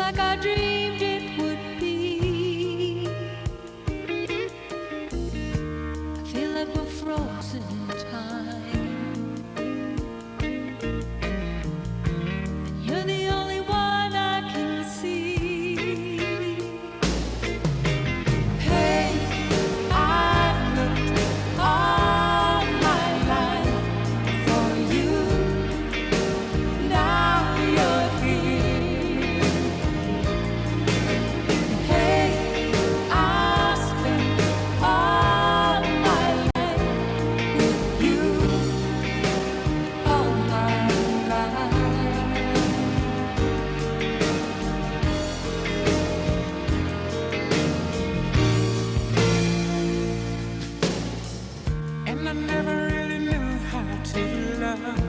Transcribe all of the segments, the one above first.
like I dreamed it would be. I feel like we're frozen in time, and you're the only one I can see. Hey, I've looked all my life for you. Now you're here. Hey, I'll spend all my life with you. All my life. And I never really knew how to love.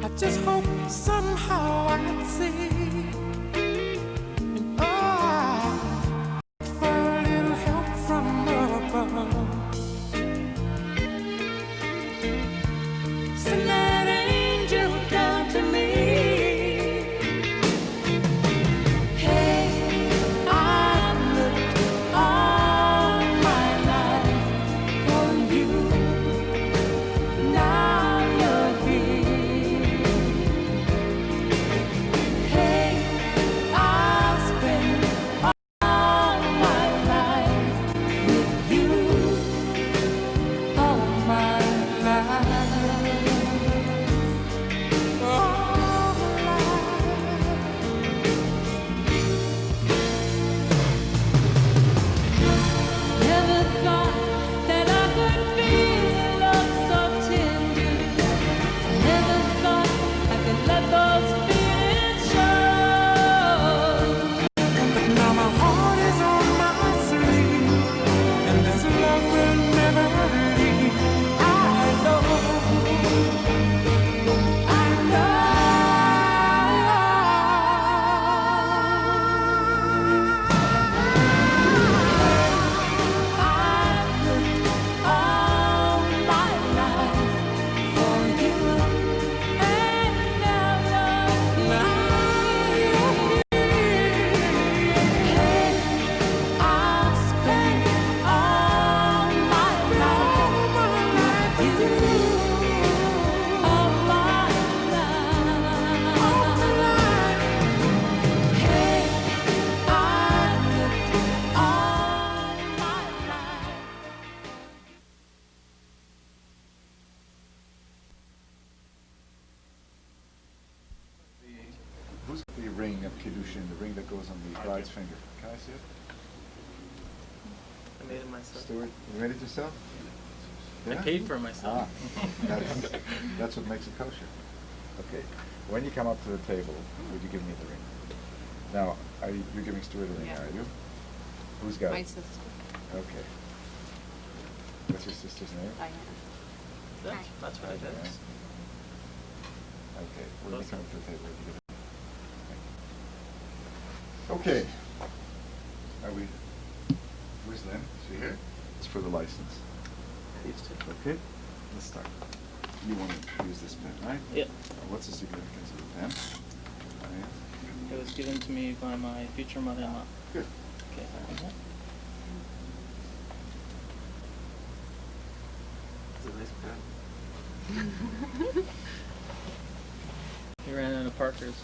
I just hope somehow I'd see. And for a little help from above. Send that angel down to me. Hey, I've looked all my life for you. Now you're here. Hey, I'll spend all my life with you. All my life. Never thought that I could feel love so tender. Never thought I could let those feelings show. But now my heart is on my sleeve, and this love will never leave. I know. Who's the ring of Kiddushin, the ring that goes on the bride's finger? Can I see it? I made it myself. Stuart, you made it yourself? I paid for it myself. That's what makes it kosher. Okay, when you come up to the table, would you give me the ring? Now, you're giving Stuart a ring, Yeah. are you? Who's got My it? sister, Okay. What's your sister's name? Diana. That's what I did. Diana. Okay, when you Close come up. up to the table, would you give it? Okay. Are we, where's Lynn? Is she here? It's for the license. These two. Okay, let's start. You want to introduce this pen, right? Yep. What's the significance of the pen? It was given to me by my future mother-in-law. Good. Okay, sorry. It's a nice pen. He ran out of Parkers.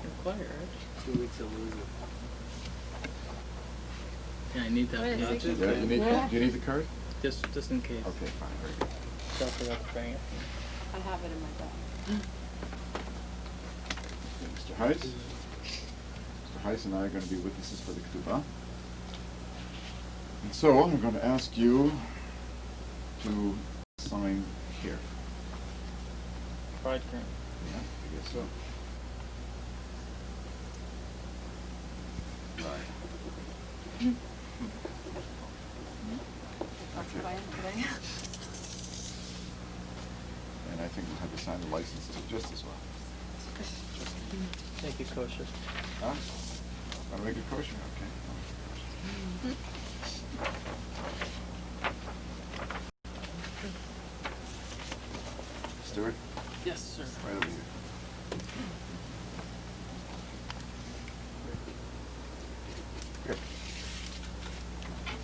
You're quiet, right? 2 weeks of losing. Yeah, I need that. What is page. it? Yeah, do you need the card? Just in case. Okay, fine, very good. So I forgot to bring it. I have it in my bag. Okay, Mr. Heiss. Mr. Heiss and I are going to be witnesses for the ketubah. And so I'm going to ask you to sign here. Bridegroom. Yeah, I guess so. Right. That's what I am today. And I think we'll have to sign the license too, just as well. Make it kosher. Huh? Want to make it kosher? Okay.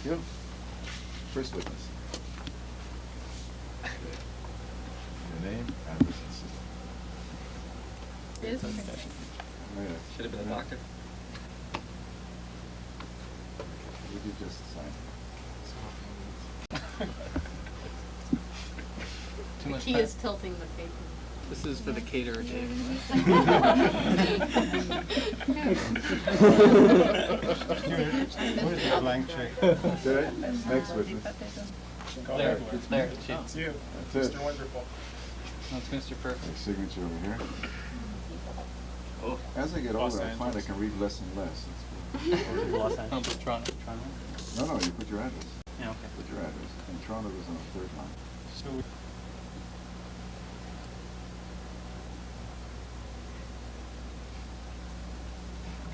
you. First witness. Your name, address, and city. It is okay. Oh, yeah. Should have been a doctor. Would you just sign? Too much He time. is tilting the paper. This is for the caterer, Dave. Where's the blank check? Okay, next witness. There, there. It's you, That's it. Mr. Wonderful. That's Mr. Perfect. My signature over here. Oh. As I get Los older, I find I Angeles. can read less and less. Los Angeles. Oh, but Toronto. No, no, you put your address. Yeah, okay. Put your address. And Toronto was on the third line. So,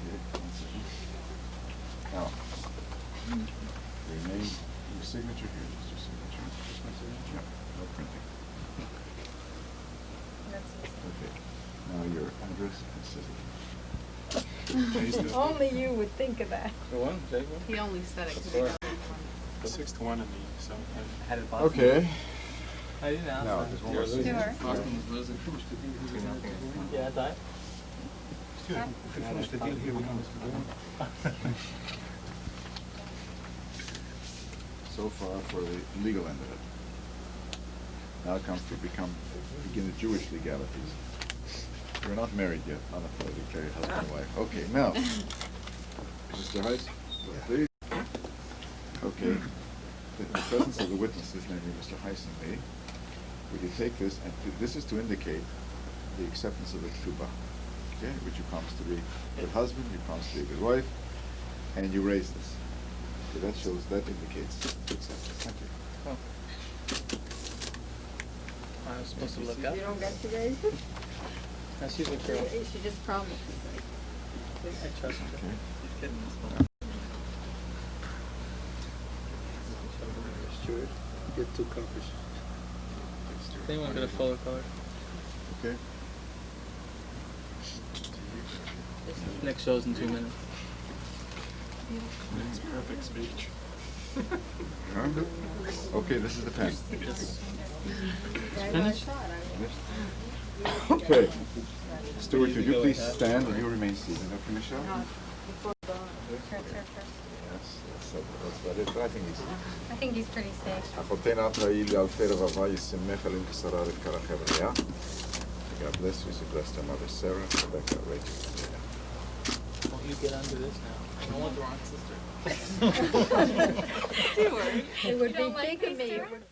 Okay, one second. Now, your name, your signature here, just your signature. Just my signature. Yeah, no printing. Okay, now your address and city. Only you would think of that. The one, Dave? one? He only said it because he Sorry. doesn't want 6-1 in the, so. I had it Boston. Okay. I didn't ask Now, that. there's one You're more losing. signature. Boston was losing. 2-0. Yeah, I died. So far for the legal end of it. Now it comes to begin the Jewish legalities. You're not married yet, unathletic husband and wife. Okay, now, Mr. Heiss, please. Okay, in the presence of the witnesses, namely Mr. Heiss and me, would you take this, and this is to indicate the acceptance of the ketubah, okay, which you promise to be a good husband, you promise to be a good wife, and you raise this. Okay, that shows, that indicates acceptance. Thank you. Oh. I was supposed to look up. You don't get to raise it? That's usually for. She just promised. I trust him. Okay. He's kidding us. Stuart, get 2 copies. Does anyone get a photo card? Okay. Next show's in 2 minutes. It's perfect speech. Huh? Okay, this is the pen. Finished? Okay. Stuart, would you please stand and you remain seated, okay, Michelle? That's about it, but I think he's... I think he's pretty safe. אחותינו התראי לאלפי רבבה ישמח עליהם כשרה לבקרה חבריה. God bless you, so blessed our mother Sarah, Rebecca, Rachel, and Leah. Won't you get under this now? I don't want the wrong sister. Stuart. It would be don't like taking this, me. Stuart?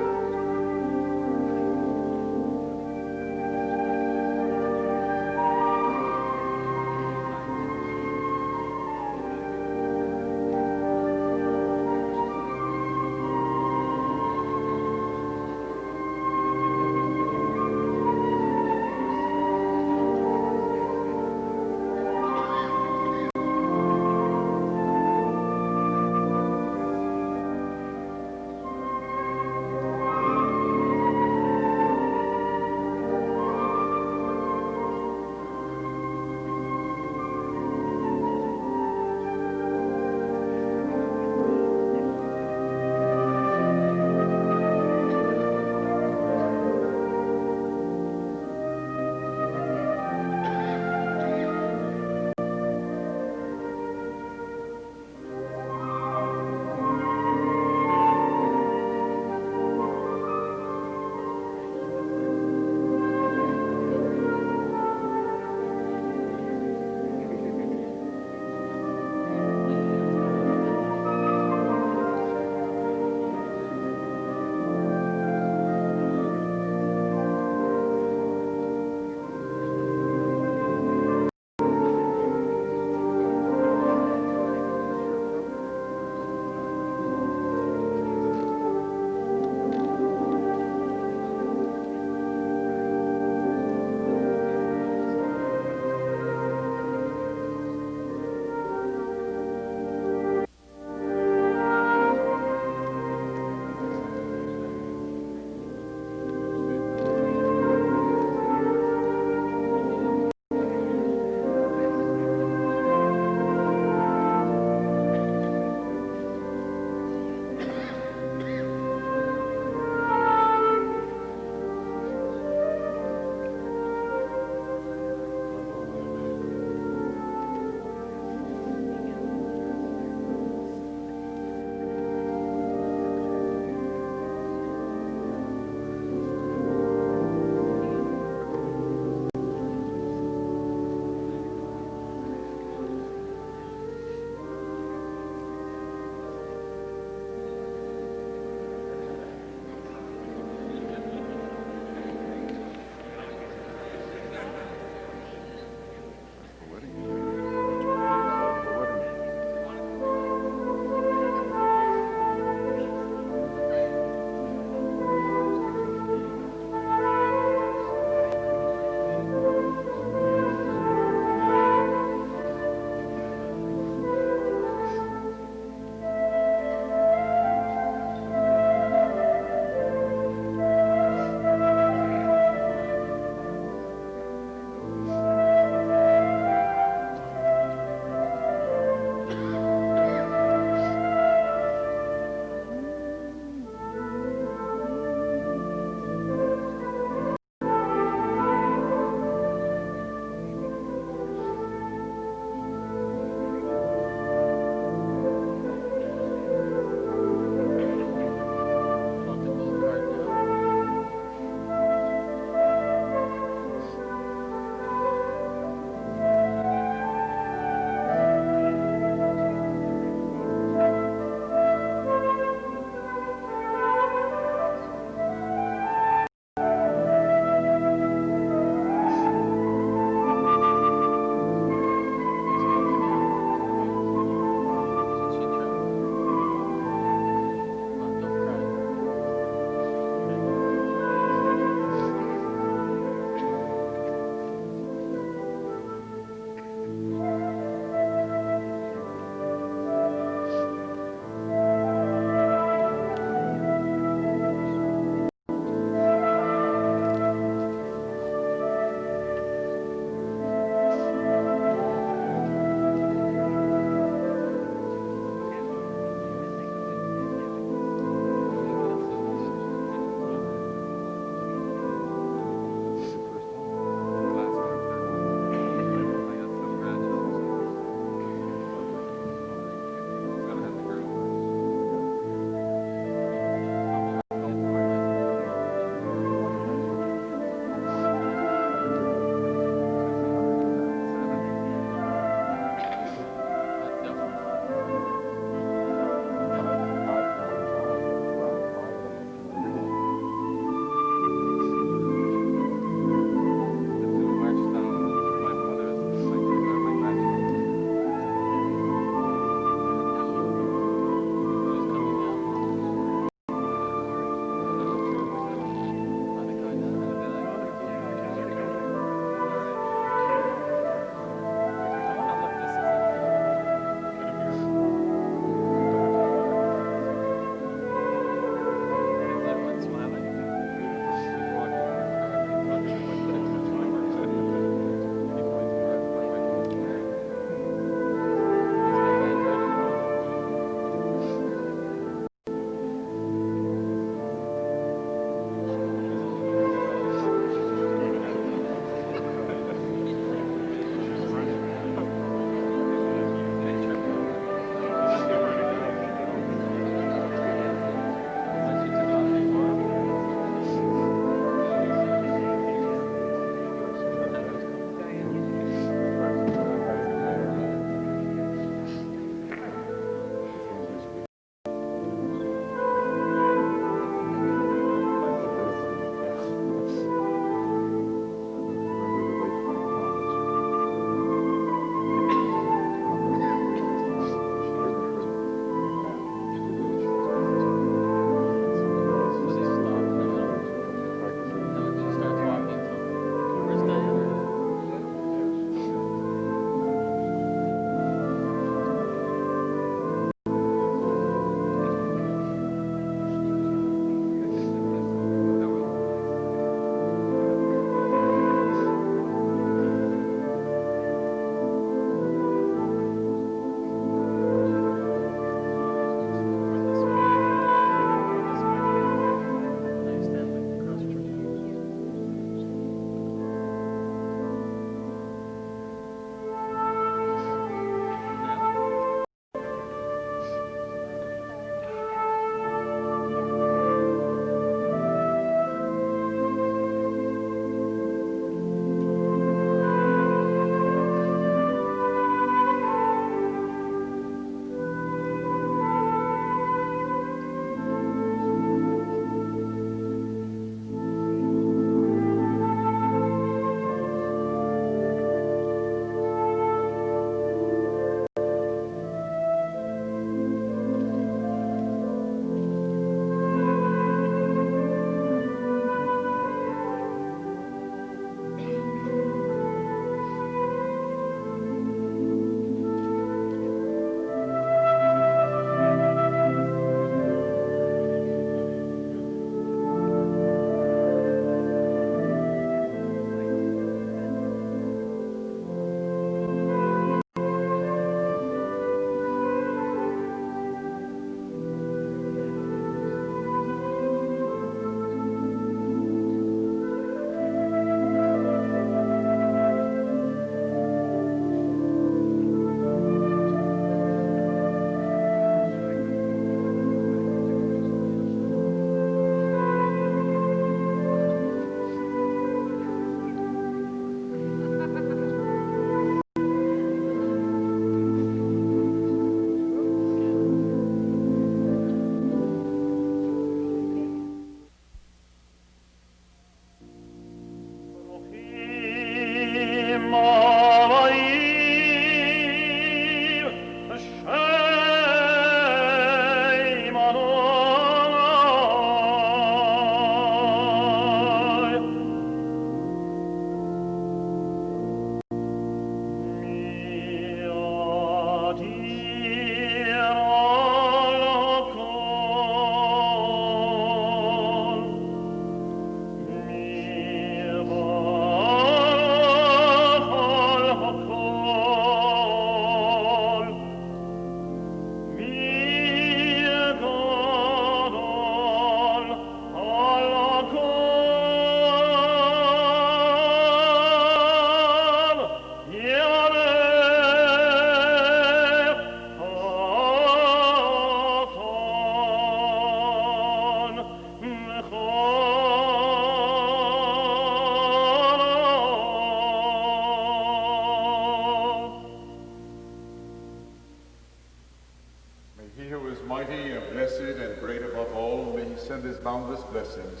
boundless blessings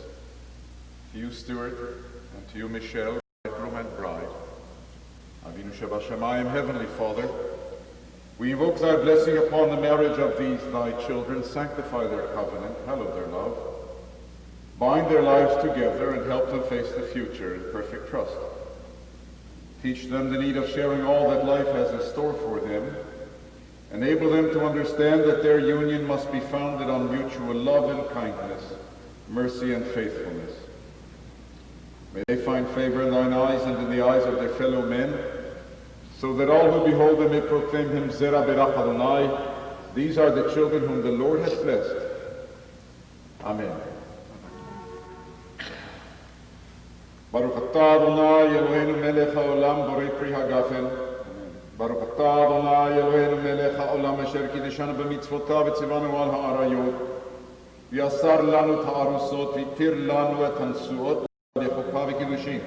to you, Stuart, and to you, Michelle, bridegroom and bride. Avinu Shebashamayim, Heavenly Father, we invoke thy blessing upon the marriage of these thy children. Sanctify their covenant, hallow their love. Bind their lives together and help them face the future in perfect trust. Teach them the need of sharing all that life has in store for them. Enable them to understand that their union must be founded on mutual love and kindness, mercy and faithfulness. May they find favor in thine eyes and in the eyes of their fellow men, so that all who behold them may proclaim him Zera Berach Adonai. These are the children whom the Lord has blessed. Amen. Baruch atah Adonai Eloheinu melech haolam borei pri hagafen. Baruch atah Adonai Eloheinu melech haolam asher kiddushanu b'mitzvotav v'tzivanu al ha'arayot. V'yasar lanu et ha'arusot v'yitir lanu et hansuot v'lechopav v'kiddushin.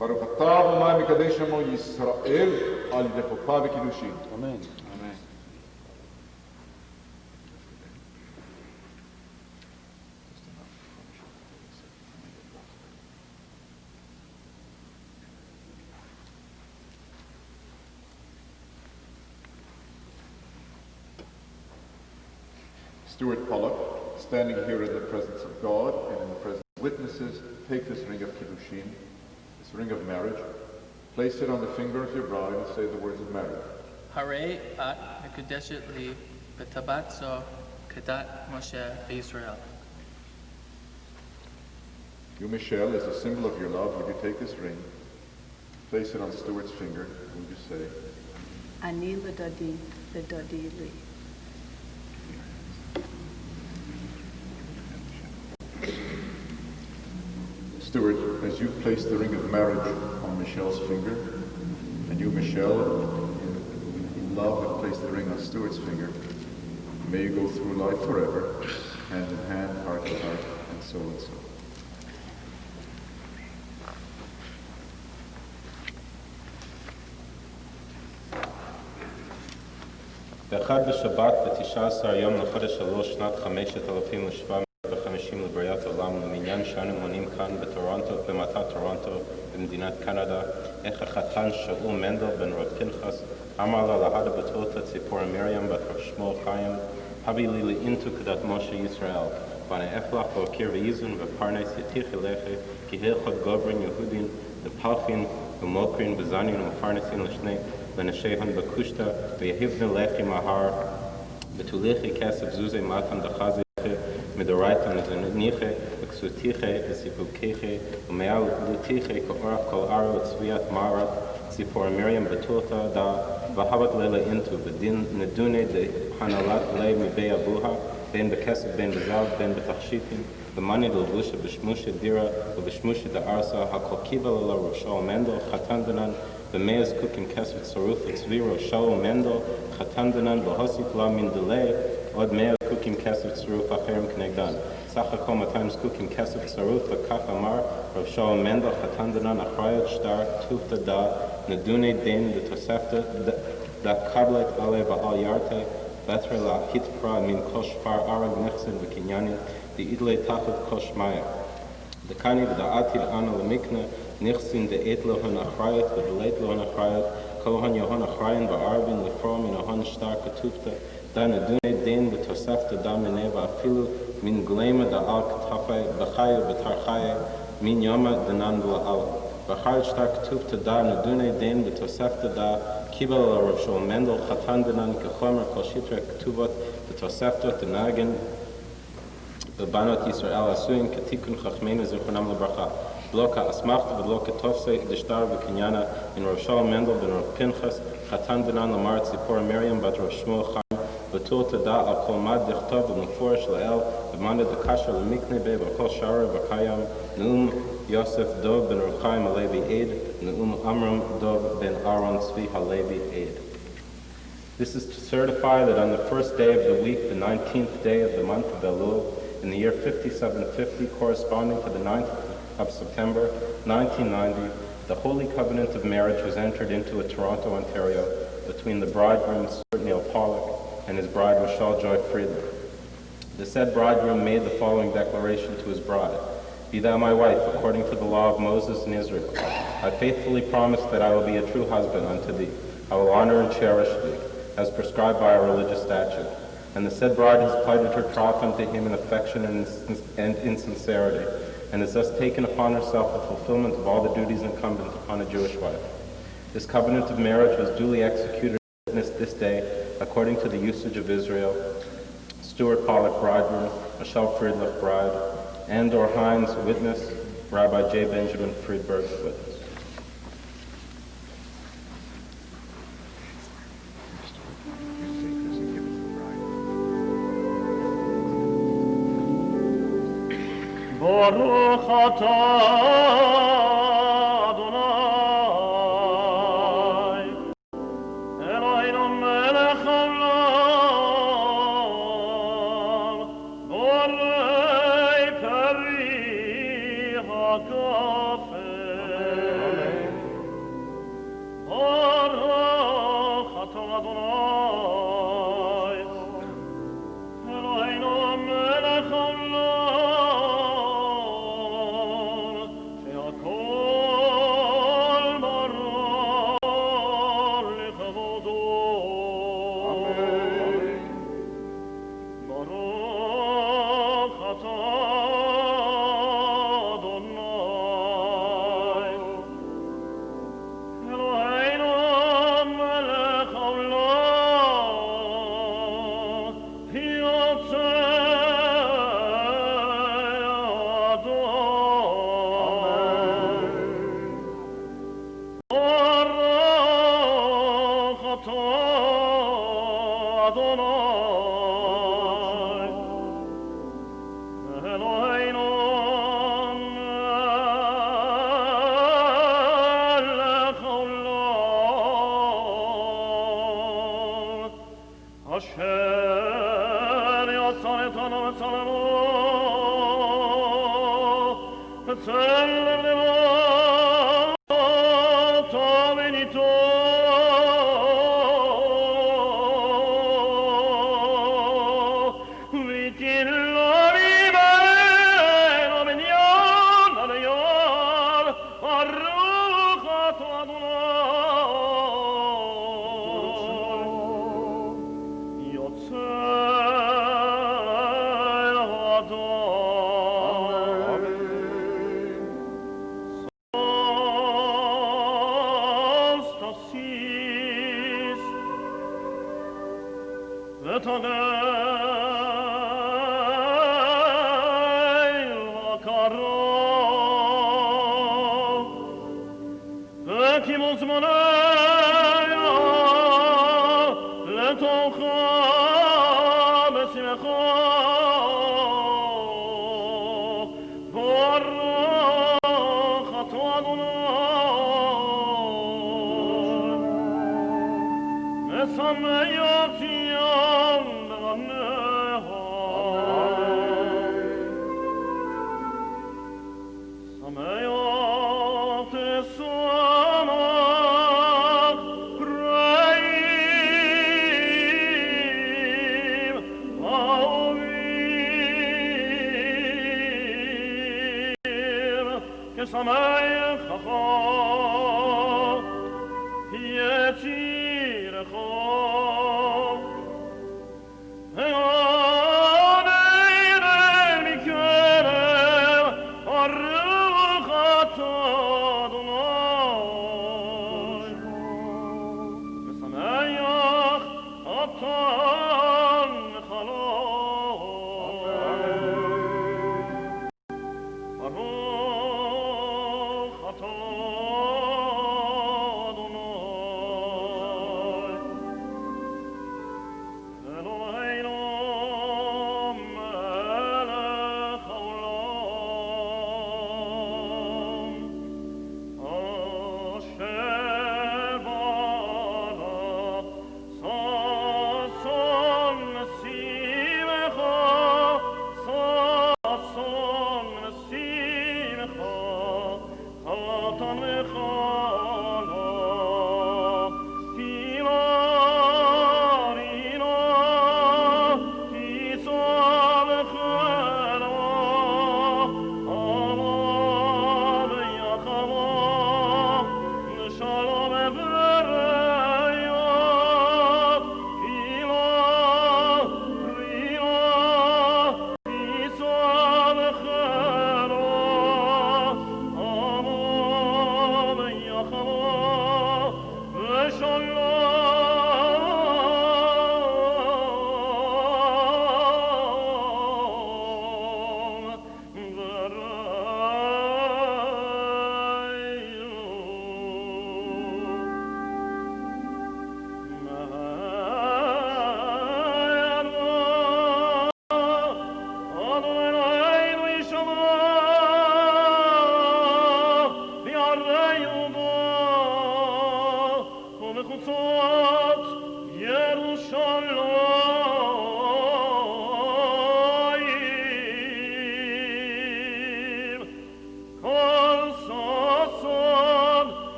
Baruch atah Adonai mekadesh amo Yisrael al lechopav v'kiddushin. Amen. Amen. Stuart Pollock, standing here in the presence of God and in the presence of witnesses, take this ring of Kiddushin, this ring of marriage, place it on the finger of your bride and say the words of marriage. Hare at Mekudeshet li b'tabat zo kedat Moshe Israel. You, Michelle, as a symbol of your love, would you take this ring, place it on Stuart's finger, and would you say, Ani l'dadi li. Stuart, as you place the ring of marriage on Michelle's finger, and you, Michelle, in love have placed the ring on Stuart's finger, may you go through life forever, hand in hand, heart to heart, and soul and soul. באחד בשבת ב-19 יום לחודש שלוש שנת 5750 לבריאת העולם למניין שאנו מונים כאן בטורונטו, במטה טורונטו, במדינת קנדה, איך החתן שאול מנדל בן רב פנחס אמר לה להדה בתולתה ציפורה מרים בת רב שמואל חיים, הבי לי לאינטו כדת משה ישראל, ואני אפלח באוקיר ואיזון ופרנס יתיך אליך, כי הלכות גוברין יהודין ופלחין ומוקרין בזנין ופרנסין לשני לנשיהן בקושטה, ויהבנו לכי מהר, בתוליכי כסף זוזי מתן דחזי מדורייתן לזניחי, וכסותיכי וסיפוקיכי, ומעל לוטיכי כאורך כל ערו וצביעת מערת, ציפור מרים בתולתה דה, והבת לילה אינטו, ודין נדוני דהנהלת לי מבי אבוה, בין בכסף, בין בזל, בין בתכשיטים, במאני דלבושה בשמושה דירה ובשמושה דארסה, הכל קיבל אלה ראשו מנדל, חתן דנן, במאז קוקים כסף צרוף וצבי ראשו מנדל, חתן דנן, בהוסיף לה מן דלי, עוד 100 קוקים כסף צרוף אחרים כנגדן. סך הכל 200 קוקים כסף צרוף, וכך אמר רב שאול מנדל, חתן דנן, אחראית שטר, תופתא דה, נדוני דין בתוספתא, דה קבלת עלי ועל ירתה, בתר לה התפרה מן כל שפר ארג נכסן וקניינין, דאידלי תחת כל שמיה. דקני ודעתיד אנו למקנה, נכסין דעת להון אחראית ודלית להון אחראית, כל הון יהון אחראין בערבין לפרוע מן ההון שטר כתופתא, דה נדוני דין בתוספתא דה מנה ואפילו מן גלימה דעל כתפי בחיי ובתרחיי מן יומא דנן ולעלה. ואחר שטר כתופתא דה נדוני דין בתוספתא דה קיבל על הרב שאול מנדל חתן דנן כחומר כל שטרי כתובות בתוספתא דנגן בבנות ישראל עשויים כתיקון חכמינו זיכרונם לברכה. בלא כאסמכתא ולא כתופסי דשטר וקניינה מן רב שאול מנדל בן רב פנחס חתן דנן למר ציפורה מרים בת רב שמואל חיים בתולתה דה על כל מד דכתוב ומפורש לאל במנדה דקשר למקנה בה וכל שער וקיים נאום יוסף דוב בן רב חיים הלוי עד נאום עמרם דוב בן אהרון צבי הלוי עד. This is to certify that on the first day of the week, the 19th day of the month of Elul, in the year 5750, corresponding to the 9th of September 1990, the Holy Covenant of Marriage was entered into at Toronto, Ontario, between the bridegroom, Stuart Neil Pollock, and his bride, Michelle Joy Friedland. The said bridegroom made the following declaration to his bride. Be thou my wife, according to the law of Moses in Israel. I faithfully promise that I will be a true husband unto thee. I will honor and cherish thee, as prescribed by our religious statute. And the said bride has plighted her troth unto him in affection and in sincerity, and has thus taken upon herself the fulfillment of all the duties incumbent upon a Jewish wife. This covenant of marriage was duly executed and witnessed this day, according to the usage of Israel. Stuart Pollock, bridegroom; Michelle Friedlich, bride; Andor Hines, witness; Rabbi J. Benjamin Friedberg, witness. Baruch atah Adonai Eloheinu melech haolam borei peri hakafel Baruch atah Adonai Eloheinu melech haolam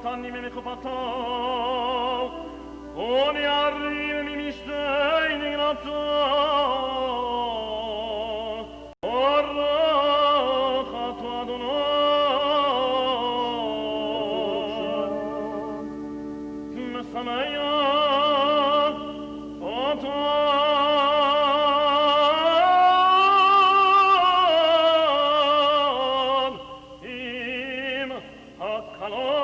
חתני ממחופתו ונערים ממשתי נגנתו אורחתו אדוני משמח אותו עם הקלות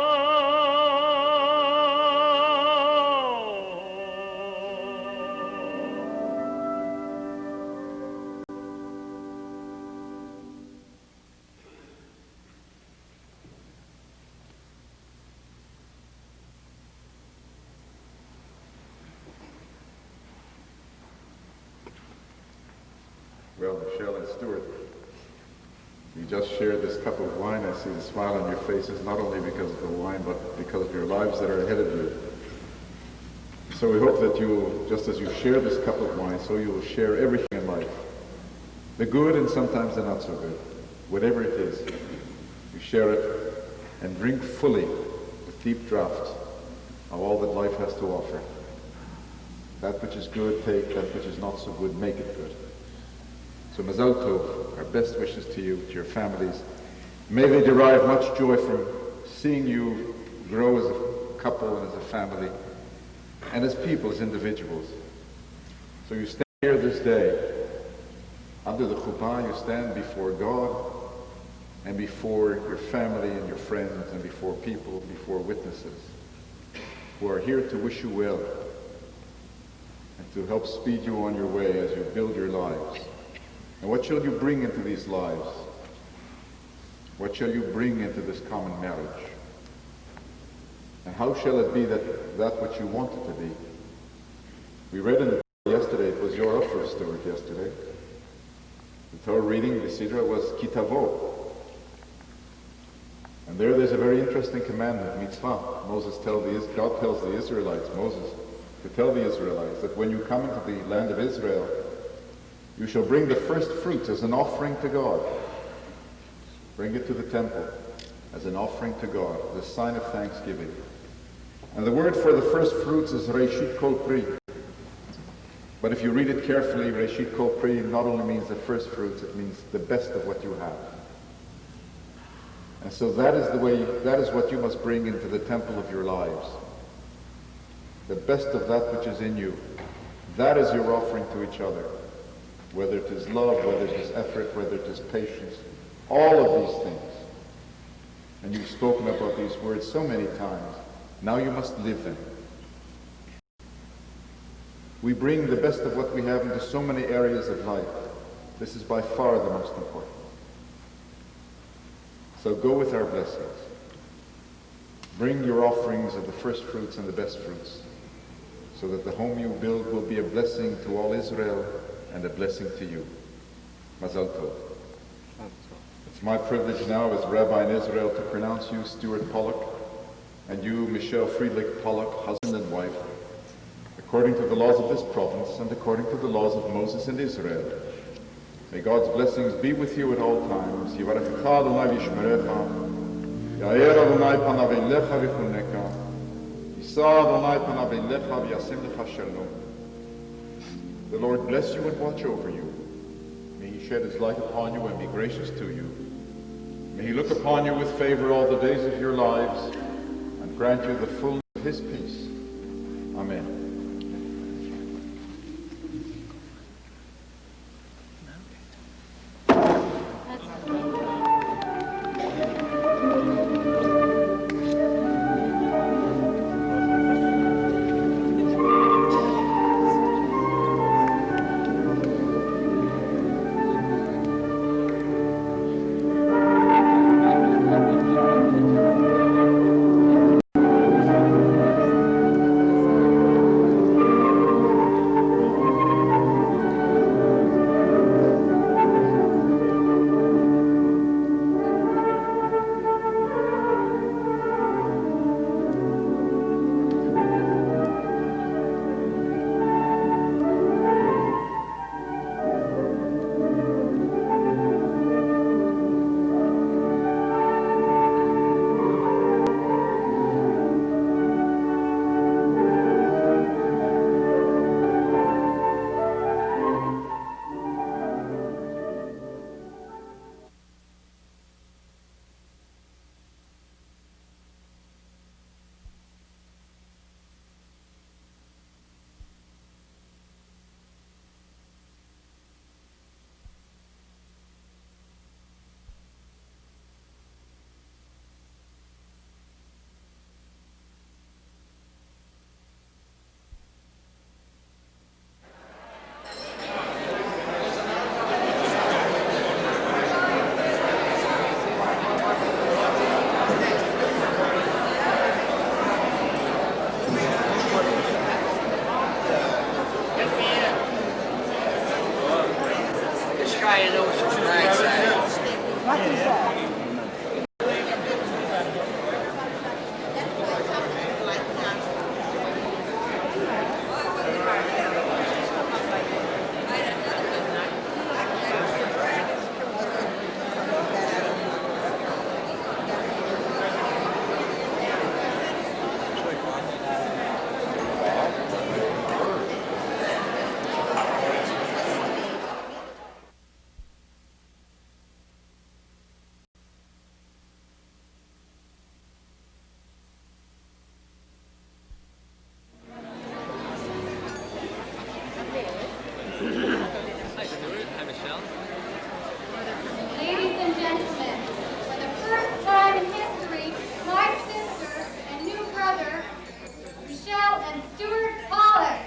Well, Michelle and Stuart, you just shared this cup of wine. I see the smile on your faces, not only because of the wine, but because of your lives that are ahead of you. So we hope that you will, just as you share this cup of wine, so you will share everything in life. The good and sometimes the not so good. Whatever it is, you share it and drink fully with deep draughts of all that life has to offer. That which is good, take. That which is not so good, make it good. So Mazal Tov, our best wishes to you, to your families. May they derive much joy from seeing you grow as a couple and as a family, and as people, as individuals. So you stand here this day, under the chuppah, you stand before God, and before your family and your friends, and before people, before witnesses, who are here to wish you well, and to help speed you on your way as you build your lives. And what shall you bring into these lives? What shall you bring into this common marriage? And how shall it be that which you want it to be? We read in the Torah yesterday, it was your offer, Stuart, yesterday. The Torah reading, the Sidra, was Kitavo. And there's a very interesting commandment, mitzvah. God tells the Israelites, Moses, to tell the Israelites that when you come into the land of Israel, you shall bring the first fruits as an offering to God. Bring it to the temple as an offering to God, the sign of thanksgiving. And the word for the first fruits is Reshit Kol Pri. But if you read it carefully, Reshit Kol Pri not only means the first fruits, it means the best of what you have. And so that is what you must bring into the temple of your lives. The best of that which is in you. That is your offering to each other. Whether it is love, whether it is effort, whether it is patience, all of these things. And you've spoken about these words so many times. Now you must live them. We bring the best of what we have into so many areas of life. This is by far the most important. So go with our blessings. Bring your offerings of the first fruits and the best fruits, so that the home you build will be a blessing to all Israel and a blessing to you. Mazal Tov. It's my privilege now as Rabbi in Israel to pronounce you Stuart Pollock and you Michelle Friedrich Pollock, husband and wife, according to the laws of this province and according to the laws of Moses and Israel. May God's blessings be with you at all times. Yivarechecha Adonai v'yishmerecha, Ya'er Adonai panav elecha v'chuneka, Yisa Adonai panav elecha v'yasim lecha shalom. The Lord bless you and watch over you. May He shed His light upon you and be gracious to you. May He look upon you with favor all the days of your lives and grant you the fullness of His peace. Amen. Hi, Michelle. Ladies and gentlemen, for the first time in history, my sister and new brother, Michelle and Stuart Pollock.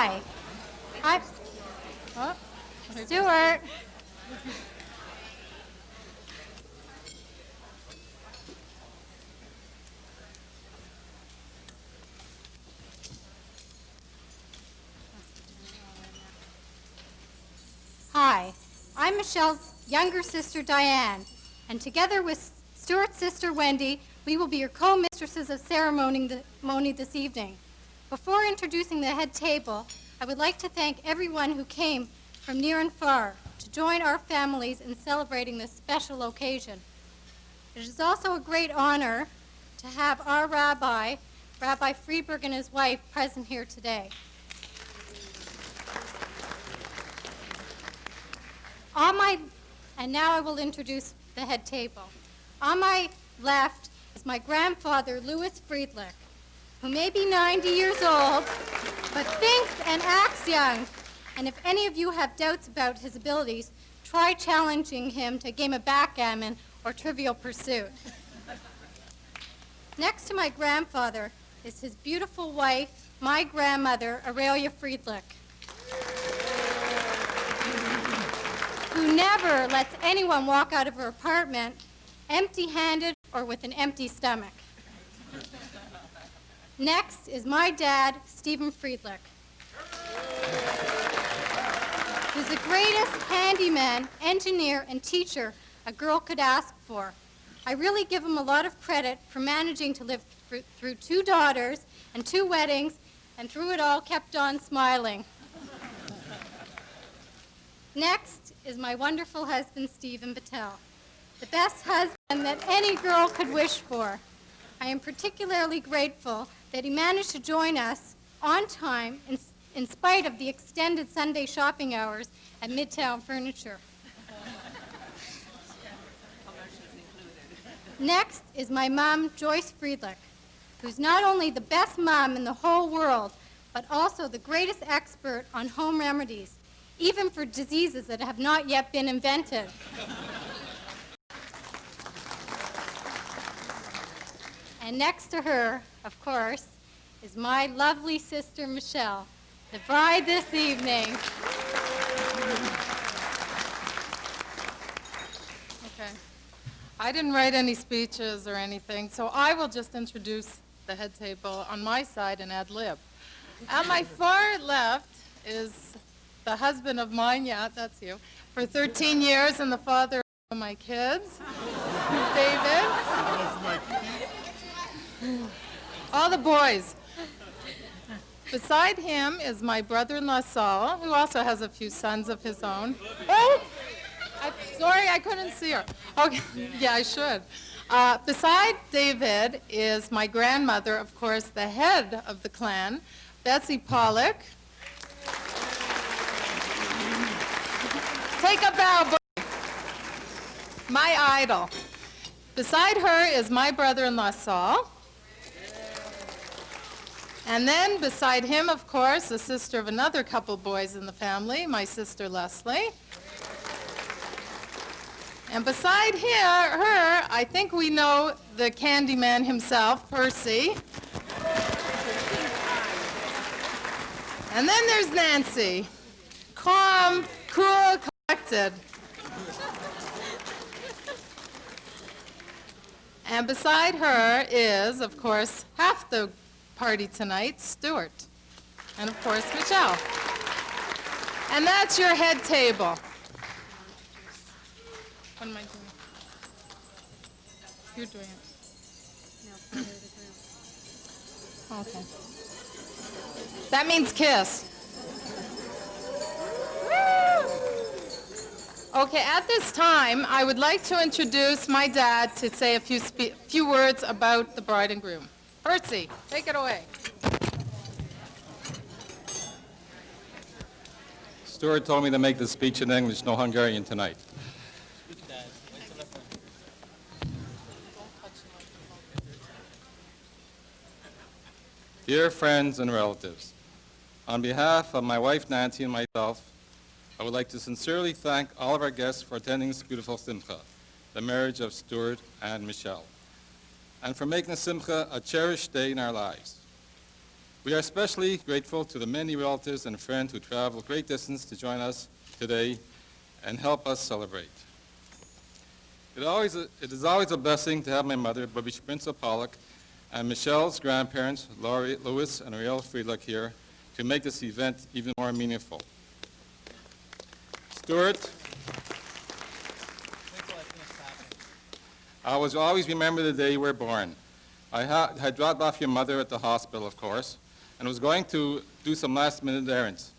Hi. I'm Stuart. Hi, I'm Michelle's younger sister, Diane, and together with Stuart's sister, Wendy, we will be your co-mistresses of ceremony this evening. Before introducing the head table, I would like to thank everyone who came from near and far to join our families in celebrating this special occasion. It is also a great honor to have our Rabbi Friedberg and his wife, present here today. And now I will introduce the head table. On my left is my grandfather, Louis Friedlich, who may be 90 years old, but thinks and acts young. And if any of you have doubts about his abilities, try challenging him to a game of backgammon or Trivial Pursuit. Next to my grandfather is his beautiful wife, my grandmother, Aurelia Friedlich, who never lets anyone walk out of her apartment empty-handed or with an empty stomach. Next is my dad, Stephen Friedlich, who's the greatest handyman, engineer, and teacher a girl could ask for. I really give him a lot of credit for managing to live through 2 daughters and 2 weddings, and through it all kept on smiling. Next is my wonderful husband, Stephen Patel, the best husband that any girl could wish for. I am particularly grateful that he managed to join us on time in spite of the extended Sunday shopping hours at Midtown Furniture. Next is my mom, Joyce Friedlich, who's not only the best mom in the whole world, but also the greatest expert on home remedies, even for diseases that have not yet been invented. And next to her, of course, is my lovely sister, Michelle, the bride this evening. Okay. I didn't write any speeches or anything, so I will just introduce the head table on my side and ad lib. At my far left is the husband of mine, yeah, that's you, for 13 years, and the father of my kids, David. All the boys. Beside him is my brother-in-law, Saul, who also has a few sons of his own. Oh! Sorry, I couldn't see her. Okay, yeah, I should. Beside David is my grandmother, of course, the head of the clan, Betsy Pollock. Take a bow, boy. My idol. Beside her is my brother-in-law, Saul. And then beside him, of course, the sister of another couple boys in the family, my sister Leslie. And beside her, I think we know the candy man himself, Percy. And then there's Nancy, calm, cool, collected. And beside her is, of course, half the party tonight, Stuart. And of course, Michelle. And that's your head table. What am I doing? You're doing it. Okay. That means kiss. Okay, at this time, I would like to introduce my dad to say a few words about the bride and groom. Percy, take it away. Stuart told me to make the speech in English, no Hungarian tonight. Dear friends and relatives, on behalf of my wife Nancy and myself, I would like to sincerely thank all of our guests for attending this beautiful simcha, the marriage of Stuart and Michelle, and for making the simcha a cherished day in our lives. We are especially grateful to the many relatives and friends who traveled great distance to join us today and help us celebrate. It is always a blessing to have my mother, Bobby Sprinza Pollock, and Michelle's grandparents, Laurie, Louis, and Ariel Friedlich here to make this event even more meaningful. Stuart, I will always remember the day you were born. I had dropped off your mother at the hospital, of course, and was going to do some last-minute errands.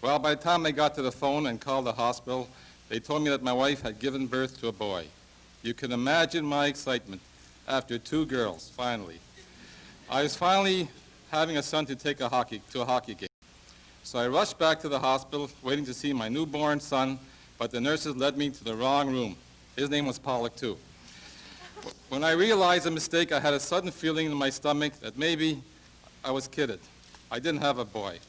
Well, by the time I got to the phone and called the hospital, they told me that my wife had given birth to a boy. You can imagine my excitement after 2 girls, finally. I was finally having a son to take to a hockey game. So I rushed back to the hospital, waiting to see my newborn son, but the nurses led me to the wrong room. His name was Pollock, too. When I realized the mistake, I had a sudden feeling in my stomach that maybe I was kidded. I didn't have a boy.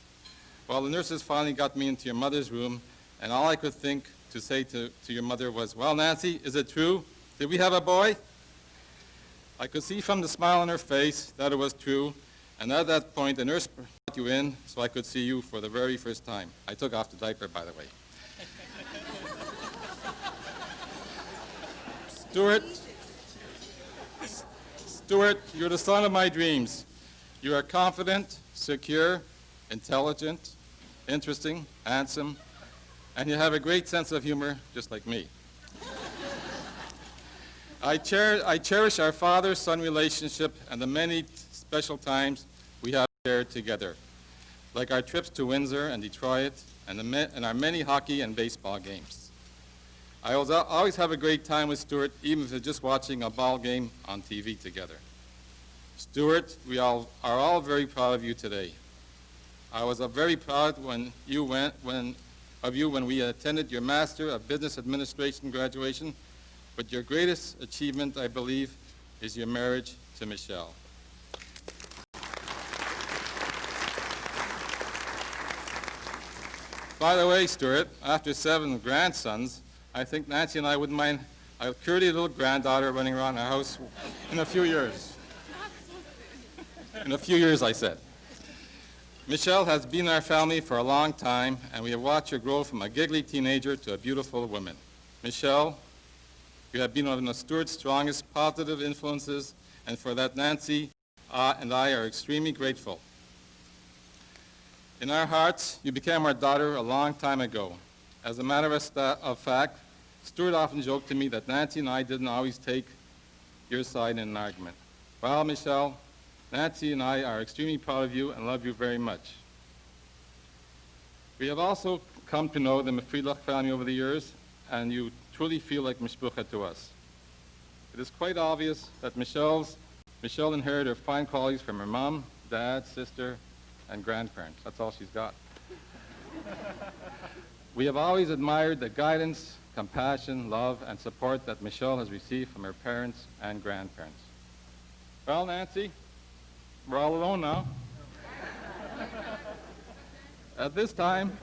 Well, the nurses finally got me into your mother's room, and all I could think to say to your mother was, "Well, Nancy, is it true? Did we have a boy?" I could see from the smile on her face that it was true, and at that point, the nurse brought you in so I could see you for the very first time. I took off the diaper, by the way. Stuart, you're the son of my dreams. You are confident, secure, intelligent, interesting, handsome, and you have a great sense of humor, just like me. I cherish our father-son relationship and the many special times we have shared together, like our trips to Windsor and Detroit and our many hockey and baseball games. I always have a great time with Stuart, even if it's just watching a ball game on TV together. Stuart, we all are all very proud of you today. I was very proud when we attended your Master of Business Administration graduation, but your greatest achievement, I believe, is your marriage to Michelle. By the way, Stuart, after 7 grandsons, I think Nancy and I wouldn't mind a curly little granddaughter running around our house in a few years. In a few years, I said. Michelle has been in our family for a long time, and we have watched her grow from a giggly teenager to a beautiful woman. Michelle, you have been one of Stuart's strongest positive influences, and for that Nancy and I are extremely grateful. In our hearts, you became our daughter a long time ago. As a matter of fact, Stuart often joked to me that Nancy and I didn't always take your side in an argument. Well, Michelle, Nancy and I are extremely proud of you and love you very much. We have also come to know the Friedlich family over the years, and you truly feel like mishpucha to us. It is quite obvious that Michelle inherited her fine qualities from her mom, dad, sister, and grandparents. That's all she's got. We have always admired the guidance, compassion, love, and support that Michelle has received from her parents and grandparents. Well, Nancy, we're all alone now. At this time,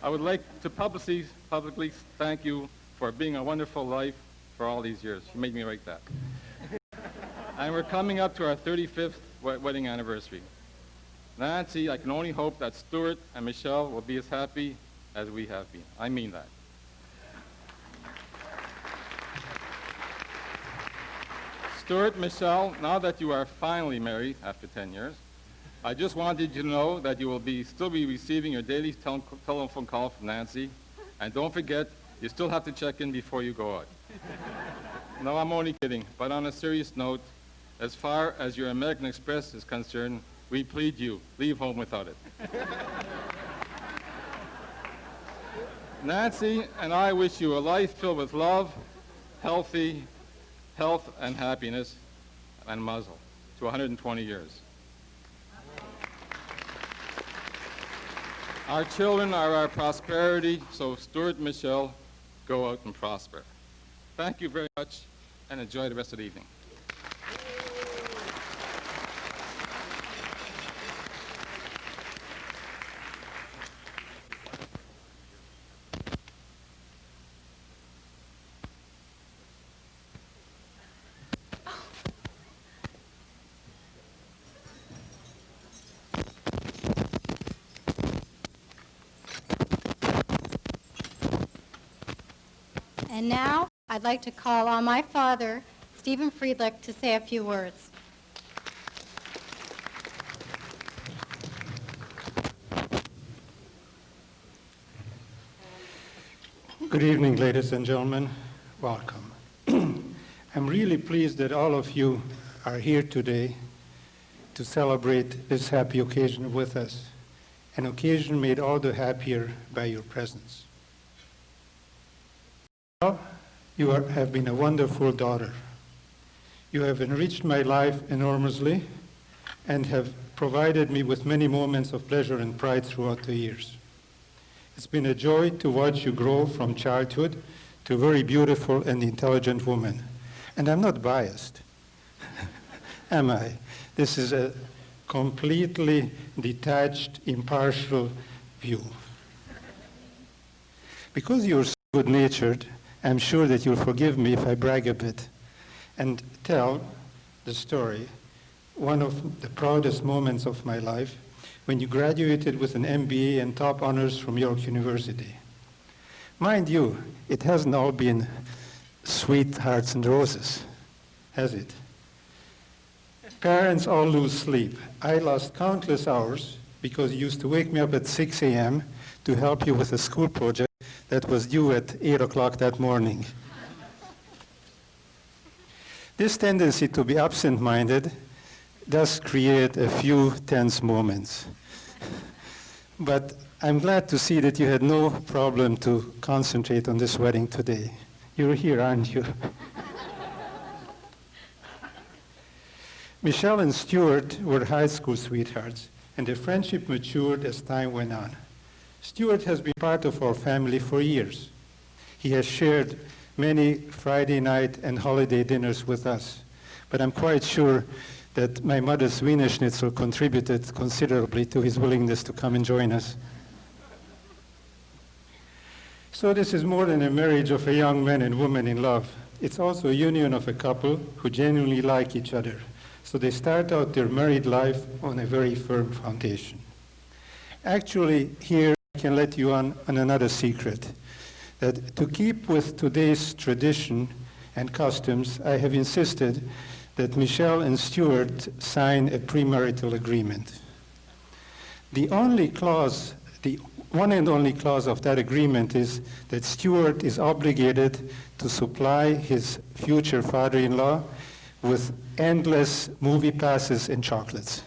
I would like to publicly thank you for being a wonderful life for all these years. You made me write that. And we're coming up to our 35th wedding anniversary. Nancy, I can only hope that Stuart and Michelle will be as happy as we have been. I mean that. Stuart, Michelle, now that you are finally married after 10 years, I just wanted you to know that you will still be receiving your daily telephone call from Nancy. And don't forget, you still have to check in before you go out. No, I'm only kidding. But on a serious note, as far as your American Express is concerned, we plead you, leave home without it. Nancy and I wish you a life filled with love, health, and happiness, and mazel to 120 years. Our children are our prosperity, so Stuart and Michelle, go out and prosper. Thank you very much, and enjoy the rest of the evening. And now, I'd like to call on my father, Stephen Friedlich, to say a few words. Good evening, ladies and gentlemen. Welcome. I'm really pleased that all of you are here today to celebrate this happy occasion with us, an occasion made all the happier by your presence. Well, you have been a wonderful daughter. You have enriched my life enormously and have provided me with many moments of pleasure and pride throughout the years. It's been a joy to watch you grow from childhood to a very beautiful and intelligent woman. And I'm not biased, am I? This is a completely detached, impartial view. Because you're so good-natured, I'm sure that you'll forgive me if I brag a bit and tell the story, one of the proudest moments of my life, when you graduated with an MBA and top honors from York University. Mind you, it hasn't all been sweethearts and roses, has it? Parents all lose sleep. I lost countless hours because you used to wake me up at 6 a.m. to help you with a school project that was due at 8 o'clock that morning. This tendency to be absent-minded does create a few tense moments. But I'm glad to see that you had no problem to concentrate on this wedding today. You're here, aren't you? Michelle and Stuart were high school sweethearts, and their friendship matured as time went on. Stuart has been part of our family for years. He has shared many Friday night and holiday dinners with us, but I'm quite sure that my mother's Wiener Schnitzel contributed considerably to his willingness to come and join us. So this is more than a marriage of a young man and woman in love. It's also a union of a couple who genuinely like each other. So they start out their married life on a very firm foundation. Actually, here I can let you on another secret, that to keep with today's tradition and customs, I have insisted that Michelle and Stuart sign a premarital agreement. The only clause, the one and only clause of that agreement is that Stuart is obligated to supply his future father-in-law with endless movie passes and chocolates.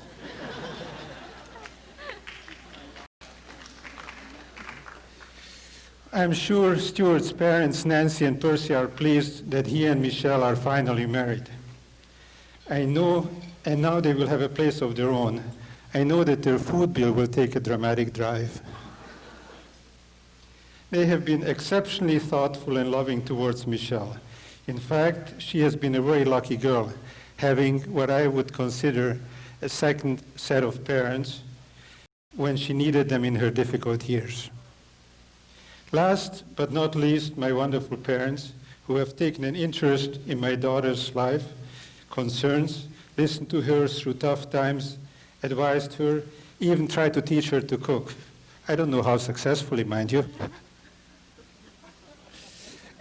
I'm sure Stuart's parents, Nancy and Percy, are pleased that he and Michelle are finally married. I know, and now they will have a place of their own. I know that their food bill will take a dramatic drive. They have been exceptionally thoughtful and loving towards Michelle. In fact, she has been a very lucky girl, having what I would consider a second set of parents when she needed them in her difficult years. Last but not least, my wonderful parents, who have taken an interest in my daughter's life, concerns, listened to her through tough times, advised her, even tried to teach her to cook. I don't know how successfully, mind you.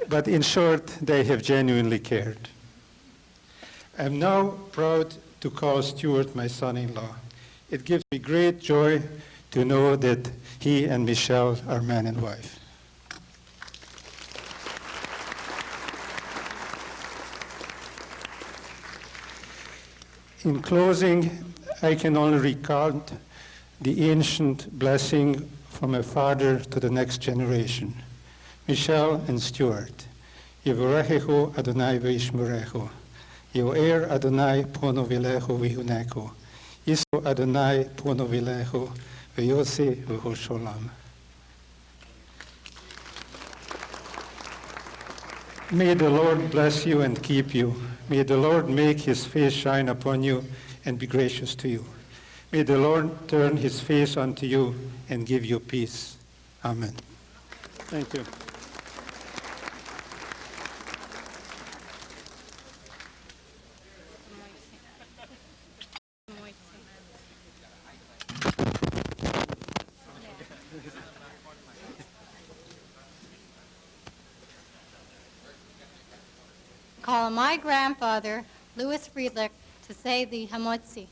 But in short, they have genuinely cared. I'm now proud to call Stuart my son-in-law. It gives me great joy to know that he and Michelle are man and wife. In closing, I can only recount the ancient blessing from a father to the next generation. Michelle and Stuart, Yevorechecho Adonai ve'ishmerecho, Yo'er Adonai pono vilecho v'yunecho, Yiso Adonai pono vilecho v'yose v'ho sholam. May the Lord bless you and keep you. May the Lord make his face shine upon you and be gracious to you. May the Lord turn his face unto you and give you peace. Amen. Thank you. call on my grandfather, Louis Friedrich, to say the Hamotzi.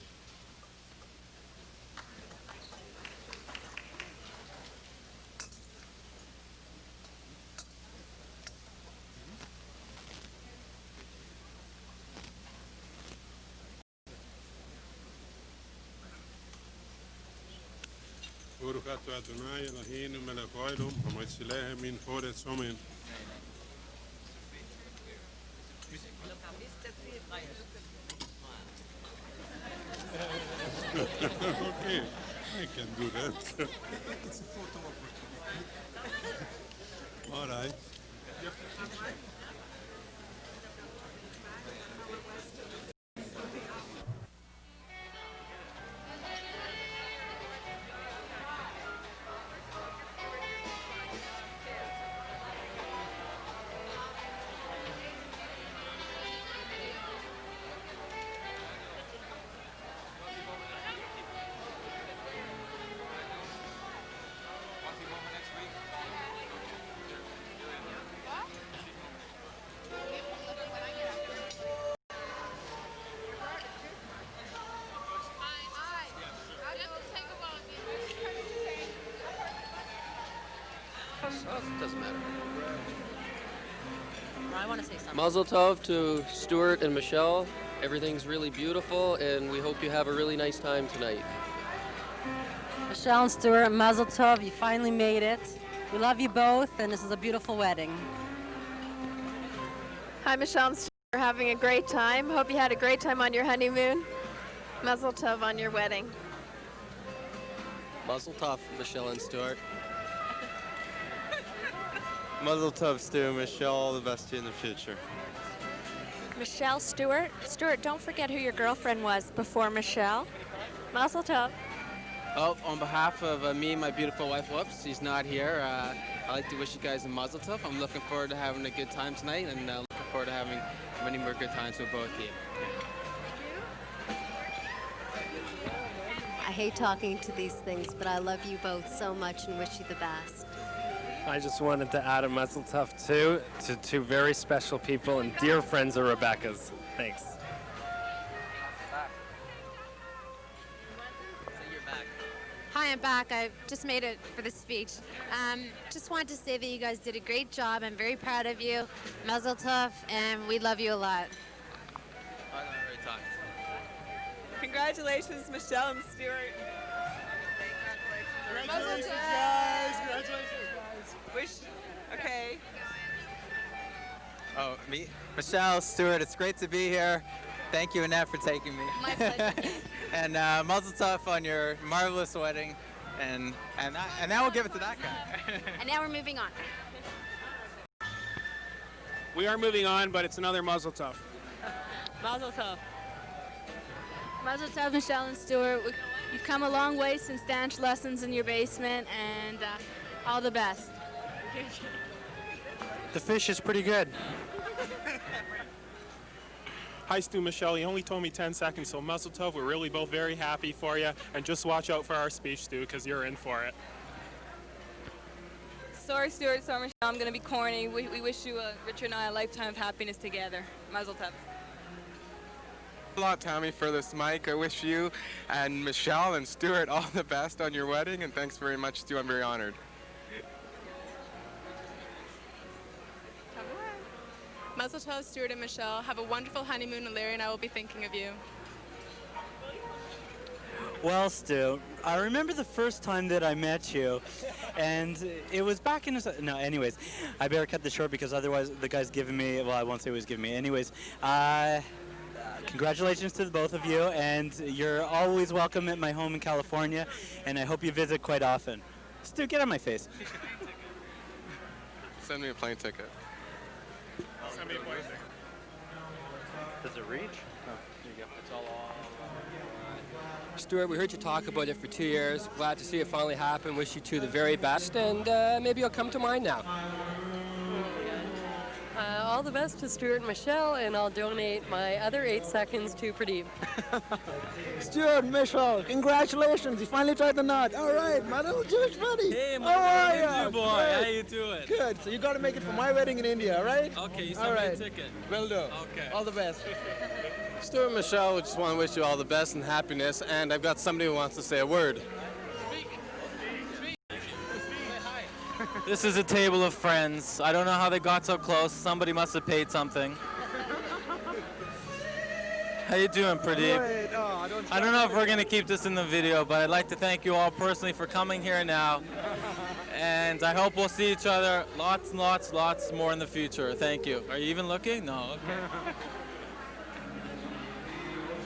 Baruch atah Adonai Eloheinu melech haolam hamotzileh min choretz homin. Okay, I can do that. All right. Doesn't matter. I want to say something. Mazel tov to Stuart and Michelle. Everything's really beautiful, and we hope you have a really nice time tonight. Michelle and Stuart, Mazel tov. You finally made it. We love you both, and this is a beautiful wedding. Hi, Michelle and Stuart. We're having a great time. Hope you had a great time on your honeymoon. Mazel tov on your wedding. Mazel tov, Michelle and Stuart. Mazel tov, Stu. Michelle, all the best to you in the future. Michelle, Stuart. Stuart, don't forget who your girlfriend was before Michelle. Mazel tov. Oh, on behalf of me and my beautiful wife, whoops, she's not here. I'd like to wish you guys a mazel tov. I'm looking forward to having a good time tonight, and looking forward to having many more good times with both of you. I hate talking to these things, but I love you both so much and wish you the best. I just wanted to add a mazel tov too to two very special people and dear friends of Rebecca's. Thanks. Hi, I'm back. I just made it for the speech. Just wanted to say that you guys did a great job. I'm very proud of you. Mazel tov, and we love you a lot. Congratulations, Michelle and Stuart. Congratulations, guys. Congratulations, guys. Wish, okay. Oh, me? Michelle, Stuart, it's great to be here. Thank you, Annette, for taking me. My pleasure. And mazel tov on your marvelous wedding. And now we'll give it to that guy. And now we're moving on. We are moving on, but it's another mazel tov. Mazel tov. Mazel tov, Michelle and Stuart. You've come a long way since dance lessons in your basement, and all the best. The fish is pretty good. Hi, Stu, Michelle. You only told me 10 seconds, so mazel tov. We're really both very happy for you, and just watch out for our speech, Stu, because you're in for it. Sorry, Stuart. Sorry, Michelle. I'm going to be corny. We wish you, Richard and I, a lifetime of happiness together. Mazel tov. A lot, Tammy, for this mic. I wish you and Michelle and Stuart all the best on your wedding, and thanks very much, Stu. I'm very honored. Mazel tov, Stuart and Michelle. Have a wonderful honeymoon, and Larry and I will be thinking of you. Well, Stu, I remember the first time that I met you, and it was back in... No, anyways, I better cut this short because otherwise the guy's giving me... Well, I won't say what he's giving me. Anyways, congratulations to the both of you, and you're always welcome at my home in California, and I hope you visit quite often. Stu, get on my face. Send me a plane ticket. Send me a plane ticket. Does it reach? Oh, there you go. It's all on. Stuart, we heard you talk about it for 2 years. Glad to see it finally happen. Wish you two the very best, and maybe you'll come to mine now. All the best to Stuart and Michelle, and I'll donate my other 8 seconds to Pradeep. Stuart and Michelle, congratulations, you finally tried the knot. All right, my little Jewish buddy. Hey, how are you? you, boy? How you doing? Good. So you got to make it for my wedding in India, all right? Okay, you All sent me a right. ticket. Will do. Okay. All the best. Stuart and Michelle, we just want to wish you all the best and happiness, and I've got somebody who wants to say a word. This is a table of friends. I don't know how they got so close. Somebody must have paid something. How you doing, Pradeep? Great. Oh, I don't know if we're going to keep this in the video, but I'd like to thank you all personally for coming here now. And I hope we'll see each other lots and lots more in the future. Thank you. Are you even looking? No, okay.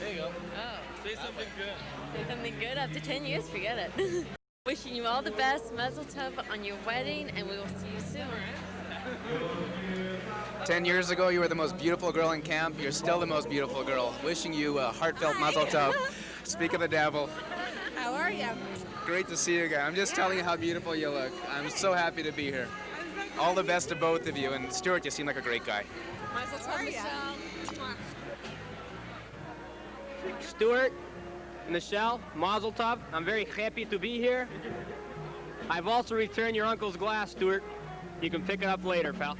There you go. Oh. Say something good. Say something good after 10 years, forget it. Wishing you all the best, Mazel Tov on your wedding, and we will see you soon. 10 years ago, you were the most beautiful girl in camp. You're still the most beautiful girl. Wishing you a heartfelt Mazel Tov. Speak of the devil. How are you? Great to see you again. I'm just telling you how beautiful you look. I'm so happy to be here. All the best to both of you. And Stuart, you seem like a great guy. Mazel Tov, Michelle. Stuart, Michelle, Mazel Tov. I'm very happy to be here. I've also returned your uncle's glass, Stuart. You can pick it up later, pal.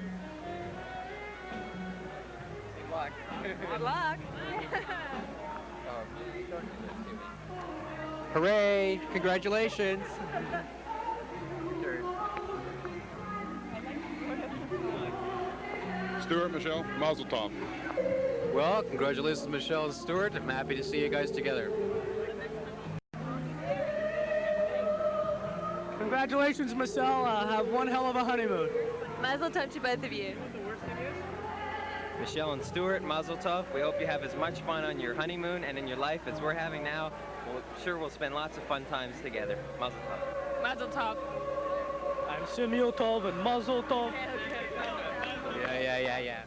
Good luck. Hooray! Congratulations! Stuart, Michelle, Mazel Tov. Well, congratulations, Michelle and Stuart. I'm happy to see you guys together. Congratulations, Michelle. Have one hell of a honeymoon. Mazel Tov to both of you. Michelle and Stuart, Mazel Tov. We hope you have as much fun on your honeymoon and in your life as we're having now. We'll spend lots of fun times together. Mazel Tov. Mazel Tov. I'm Simil Tov and Mazel Tov. Yeah.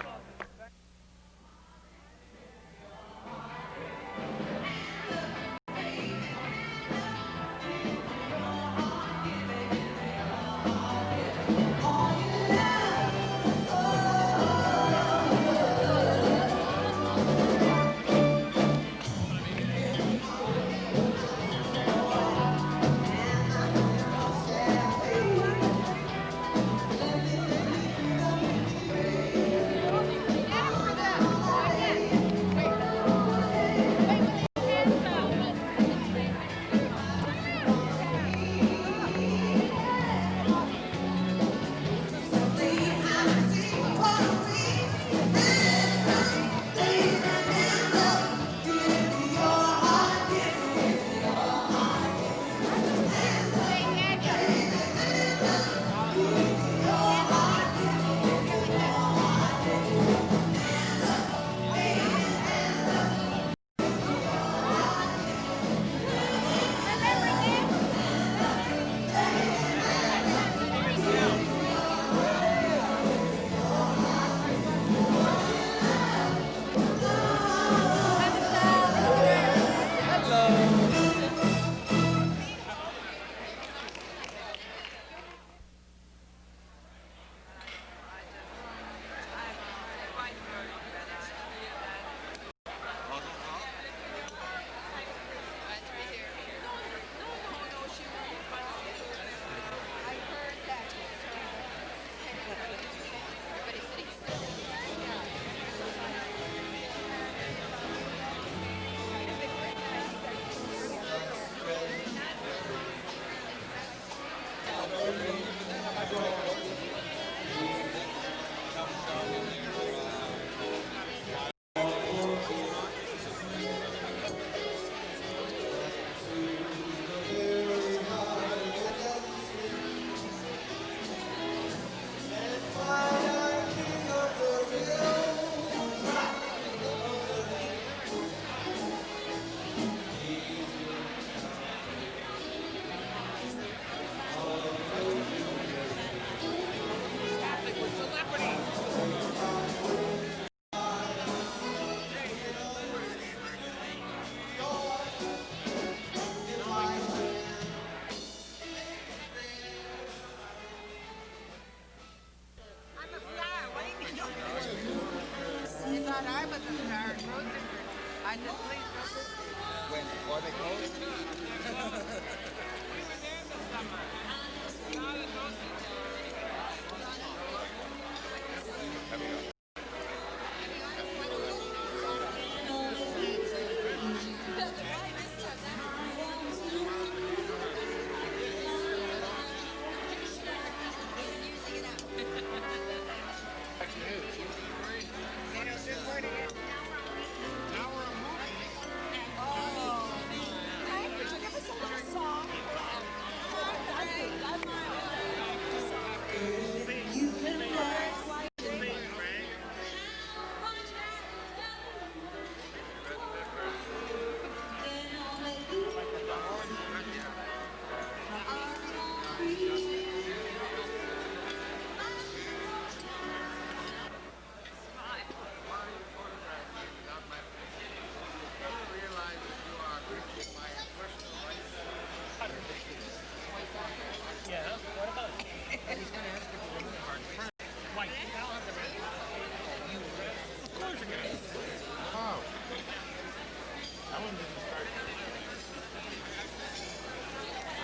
When? Before they closed?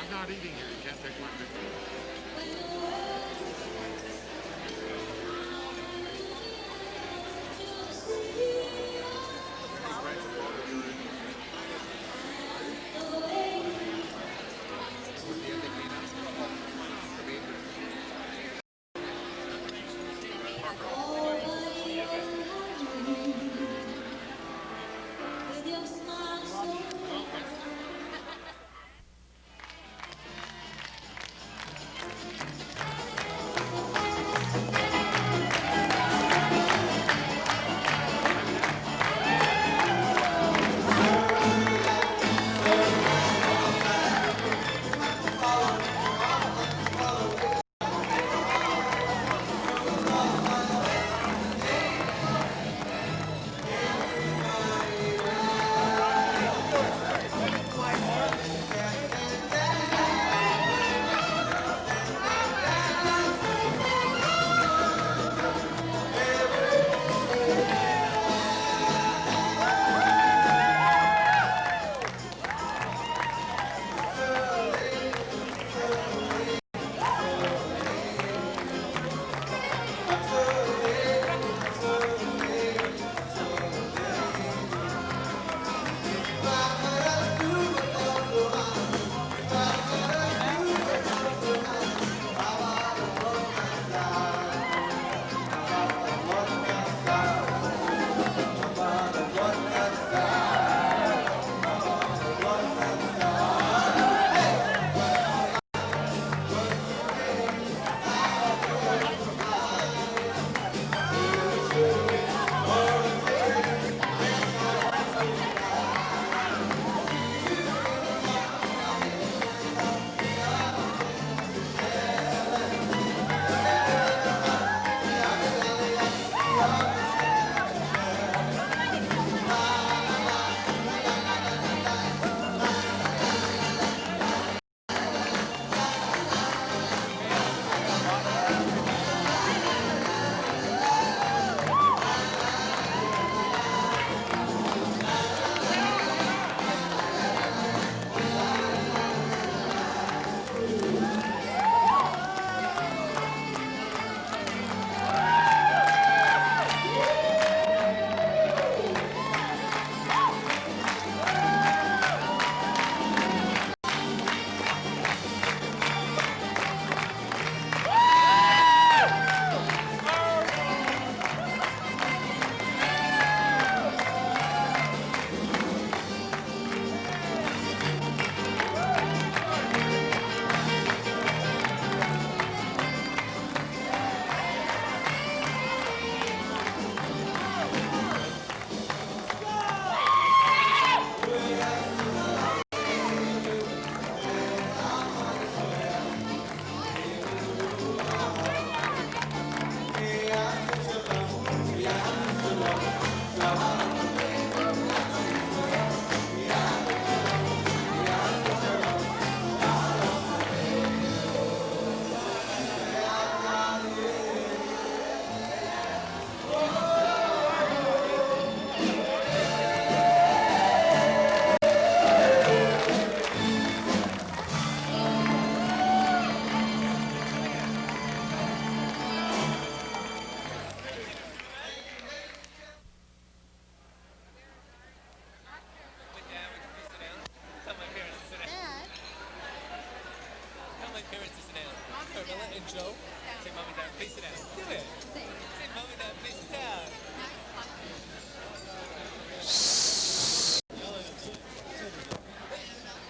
I'm not eating here. You can't take my picture.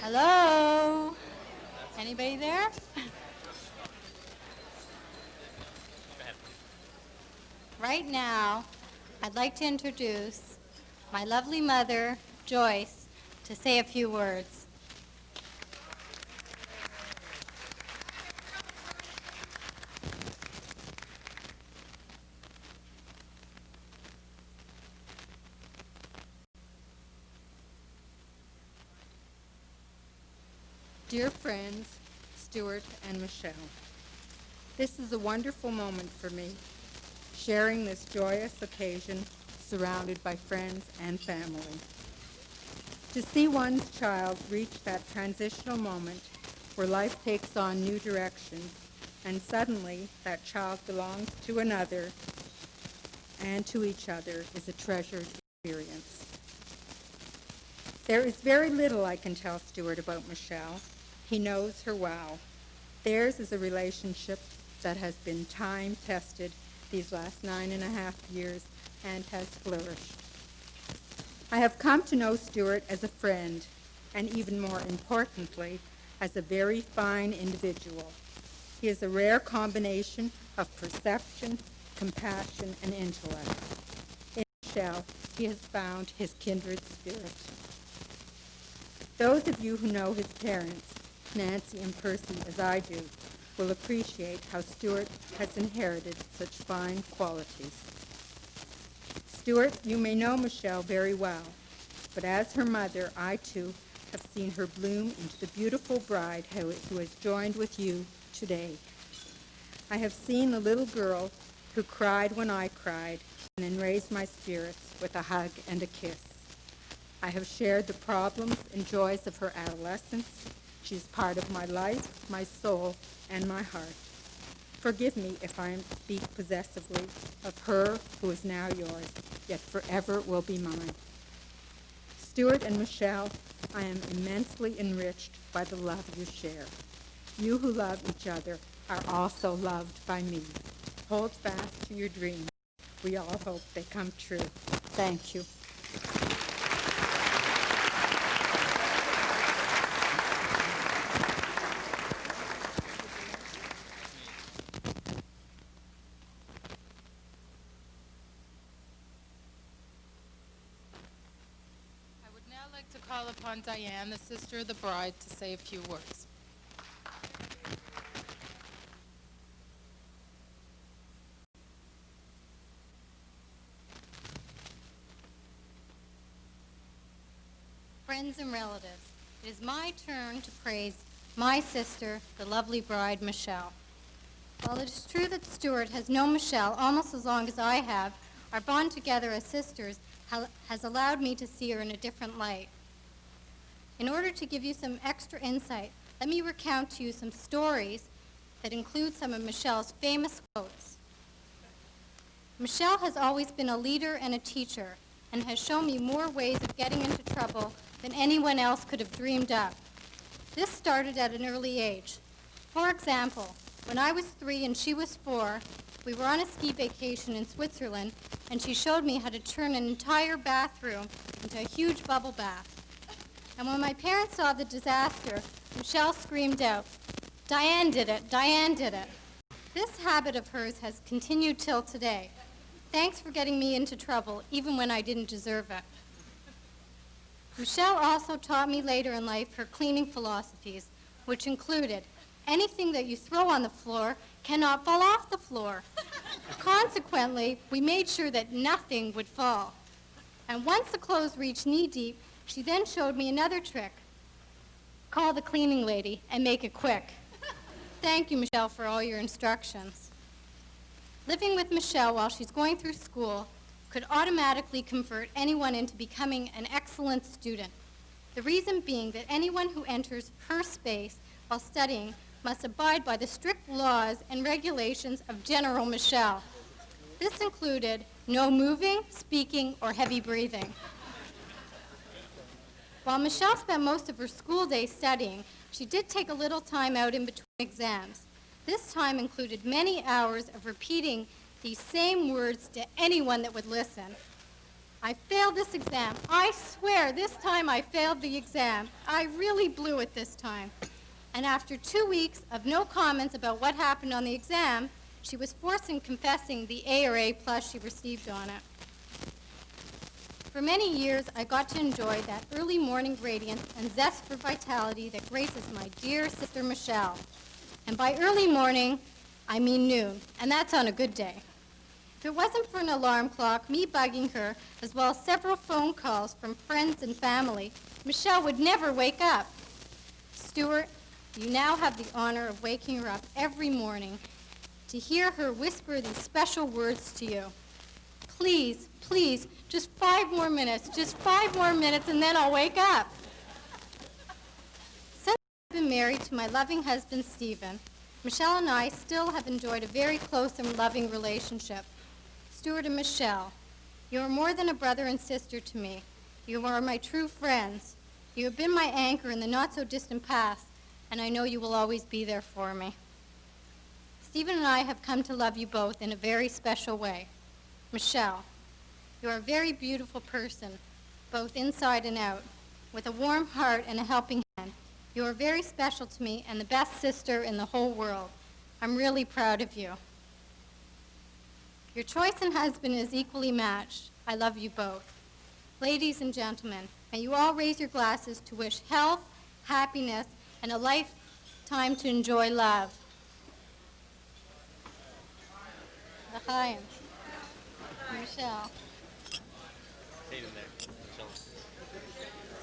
Hello? Anybody there? right now, I'd like to introduce my lovely mother, Joyce, to say a few words. Dear friends, Stuart and Michelle, this is a wonderful moment for me, sharing this joyous occasion surrounded by friends and family. To see one's child reach that transitional moment where life takes on new directions and suddenly that child belongs to another and to each other is a treasured experience. There is very little I can tell Stuart about Michelle. He knows her well. Theirs is a relationship that has been time-tested these last 9.5 years and has flourished. I have come to know Stuart as a friend, and even more importantly, as a very fine individual. He is a rare combination of perception, compassion, and intellect. In Michelle, he has found his kindred spirit. Those of you who know his parents, Nancy and Percy, as I do, will appreciate how Stuart has inherited such fine qualities. Stuart, you may know Michelle very well, but as her mother, I too have seen her bloom into the beautiful bride who has joined with you today. I have seen the little girl who cried when I cried and then raised my spirits with a hug and a kiss. I have shared the problems and joys of her adolescence. She's part of my life, my soul, and my heart. Forgive me if I speak possessively of her who is now yours, yet forever will be mine. Stuart and Michelle, I am immensely enriched by the love you share. You who love each other are also loved by me. Hold fast to your dreams. We all hope they come true. Thank you. I'd like to call upon Diane, the sister of the bride, to say a few words. Friends and relatives, it is my turn to praise my sister, the lovely bride, Michelle. While it is true that Stuart has known Michelle almost as long as I have, our bond together as sisters has allowed me to see her in a different light. In order to give you some extra insight, let me recount to you some stories that include some of Michelle's famous quotes. Michelle has always been a leader and a teacher and has shown me more ways of getting into trouble than anyone else could have dreamed up. This started at an early age. For example, when I was 3 and she was 4, we were on a ski vacation in Switzerland, and she showed me how to turn an entire bathroom into a huge bubble bath. And when my parents saw the disaster, Michelle screamed out, "Diane did it, Diane did it." This habit of hers has continued till today. Thanks for getting me into trouble, even when I didn't deserve it. Michelle also taught me later in life her cleaning philosophies, which included, anything that you throw on the floor cannot fall off the floor. Consequently, we made sure that nothing would fall. And once the clothes reached knee-deep, she then showed me another trick. Call the cleaning lady and make it quick. Thank you, Michelle, for all your instructions. Living with Michelle while she's going through school could automatically convert anyone into becoming an excellent student. The reason being that anyone who enters her space while studying must abide by the strict laws and regulations of General Michelle. This included no moving, speaking, or heavy breathing. While Michelle spent most of her school day studying, she did take a little time out in between exams. This time included many hours of repeating these same words to anyone that would listen. I failed this exam. I swear, this time I failed the exam. I really blew it this time. And after 2 weeks of no comments about what happened on the exam, She was forced in confessing the A or A plus she received on it. For many years, I got to enjoy that early morning radiance and zest for vitality that graces my dear sister Michelle. And by early morning, I mean noon, and that's on a good day. If it wasn't for an alarm clock, me bugging her, as well as several phone calls from friends and family, Michelle would never wake up. Stuart, you now have the honor of waking her up every morning to hear her whisper these special words to you. Please, please, just 5 more minutes, and then I'll wake up. Since I've been married to my loving husband, Stephen, Michelle and I still have enjoyed a very close and loving relationship. Stuart and Michelle, you are more than a brother and sister to me. You are my true friends. You have been my anchor in the not-so-distant past, and I know you will always be there for me. Stephen and I have come to love you both in a very special way. Michelle, you are a very beautiful person, both inside and out, with a warm heart and a helping hand. You are very special to me and the best sister in the whole world. I'm really proud of you. Your choice in husband is equally matched. I love you both. Ladies and gentlemen, may you all raise your glasses to wish health, happiness, and a lifetime to enjoy love. L'chaim. Michelle.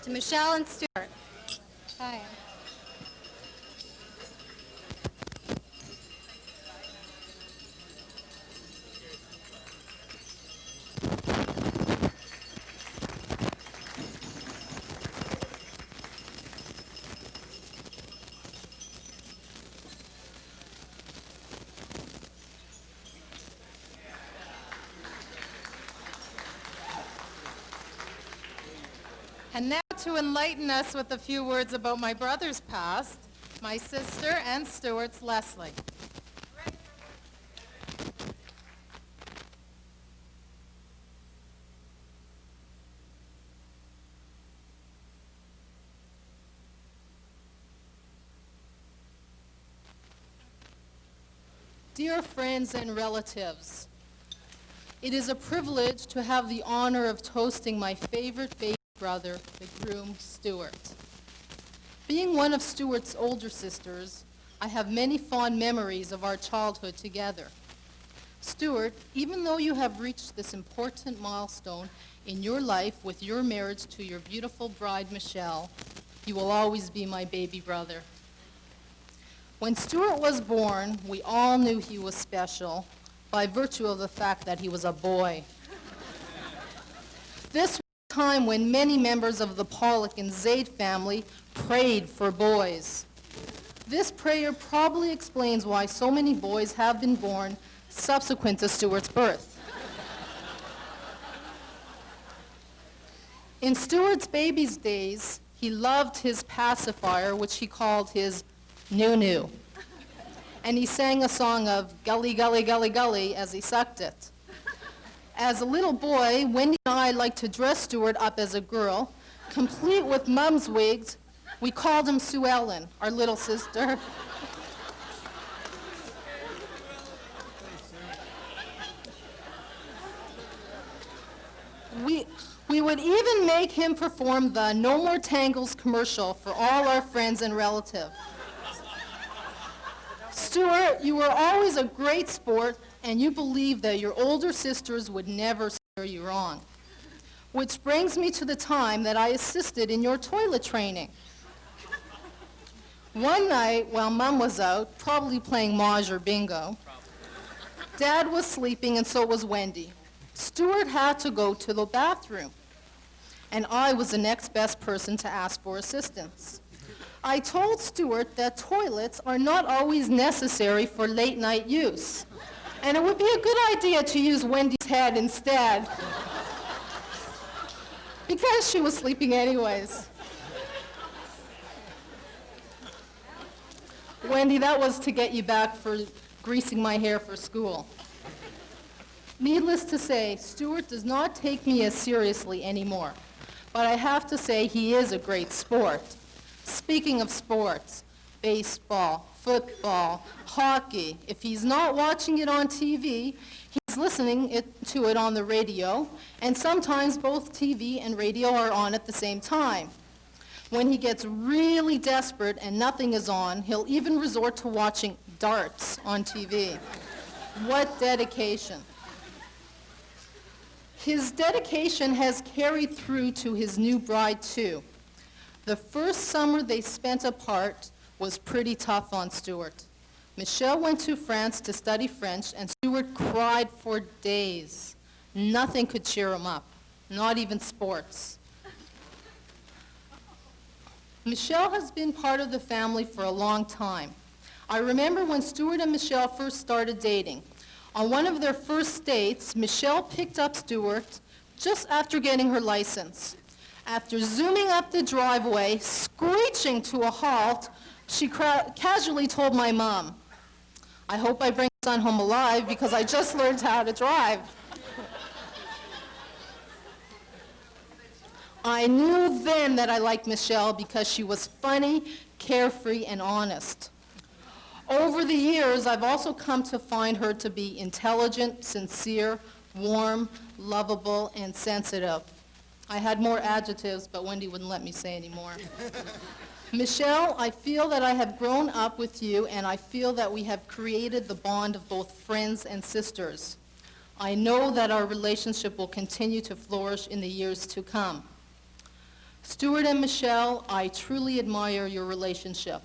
To Michelle and Stuart. Hi. And now to enlighten us with a few words about my brother's past, my sister and Stuart's Leslie. Dear friends and relatives, it is a privilege to have the honor of toasting my favorite baby brother, the groom, Stuart. Being one of Stuart's older sisters, I have many fond memories of our childhood together. Stuart, even though you have reached this important milestone in your life with your marriage to your beautiful bride, Michelle, you will always be my baby brother. When Stuart was born, we all knew he was special by virtue of the fact that he was a boy. This time when many members of the Pollock and Zaid family prayed for boys. This prayer probably explains why so many boys have been born subsequent to Stuart's birth. In Stuart's baby's days, he loved his pacifier, which he called his noo-noo. And he sang a song of gully, gully, gully, gully as he sucked it. As a little boy, Wendy and I liked to dress Stuart up as a girl, complete with mum's wigs. We called him Sue Ellen, our little sister. We would even make him perform the No More Tangles commercial for all our friends and relatives. Stuart, you were always a great sport, and you believed that your older sisters would never steer you wrong. Which brings me to the time that I assisted in your toilet training. One night, while Mom was out, probably playing Maj or Bingo, Dad was sleeping and so was Wendy. Stuart had to go to the bathroom, and I was the next best person to ask for assistance. I told Stuart that toilets are not always necessary for late-night use, and it would be a good idea to use Wendy's head instead, because she was sleeping anyways. Wendy, that was to get you back for greasing my hair for school. Needless to say, Stuart does not take me as seriously anymore, but I have to say he is a great sport. Speaking of sports, baseball, football, hockey. If he's not watching it on TV, he's listening to it on the radio, and sometimes both TV and radio are on at the same time. When he gets really desperate and nothing is on, he'll even resort to watching darts on TV. What dedication. His dedication has carried through to his new bride, too. The first summer they spent apart was pretty tough on Stuart. Michelle went to France to study French, and Stuart cried for days. Nothing could cheer him up, not even sports. Michelle has been part of the family for a long time. I remember when Stuart and Michelle first started dating. On one of their first dates, Michelle picked up Stuart just after getting her license. After zooming up the driveway, screeching to a halt, she casually told my mom, "I hope I bring my son home alive because I just learned how to drive." I knew then that I liked Michelle because she was funny, carefree, and honest. Over the years, I've also come to find her to be intelligent, sincere, warm, lovable, and sensitive. I had more adjectives, but Wendy wouldn't let me say any more. Michelle, I feel that I have grown up with you, and I feel that we have created the bond of both friends and sisters. I know that our relationship will continue to flourish in the years to come. Stuart and Michelle, I truly admire your relationship.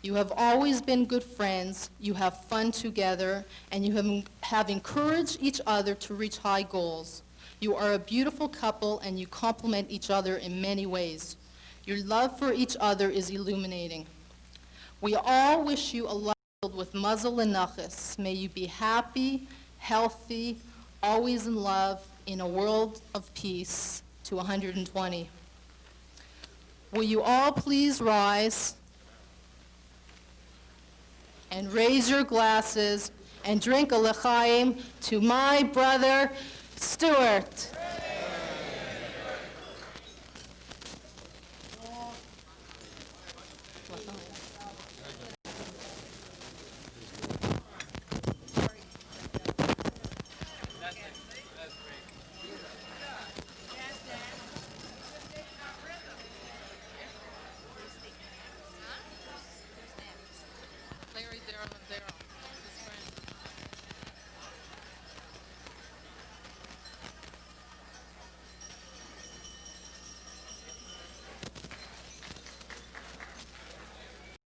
You have always been good friends, you have fun together, and you have encouraged each other to reach high goals. You are a beautiful couple, and you complement each other in many ways. Your love for each other is illuminating. We all wish you a life filled with mazel and nachas. May you be happy, healthy, always in love, in a world of peace, to 120. Will you all please rise and raise your glasses and drink a l'chaim to my brother, Stuart.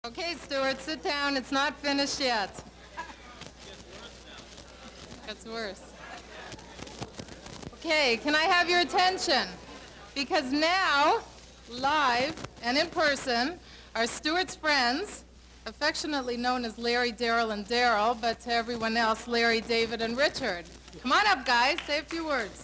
Okay, Stuart, sit down. It's not finished yet. Gets worse. Okay, can I have your attention? Because now, live and in person, are Stuart's friends, affectionately known as Larry, Daryl, and Daryl, but to everyone else, Larry, David, and Richard. Come on up, guys. Say a few words.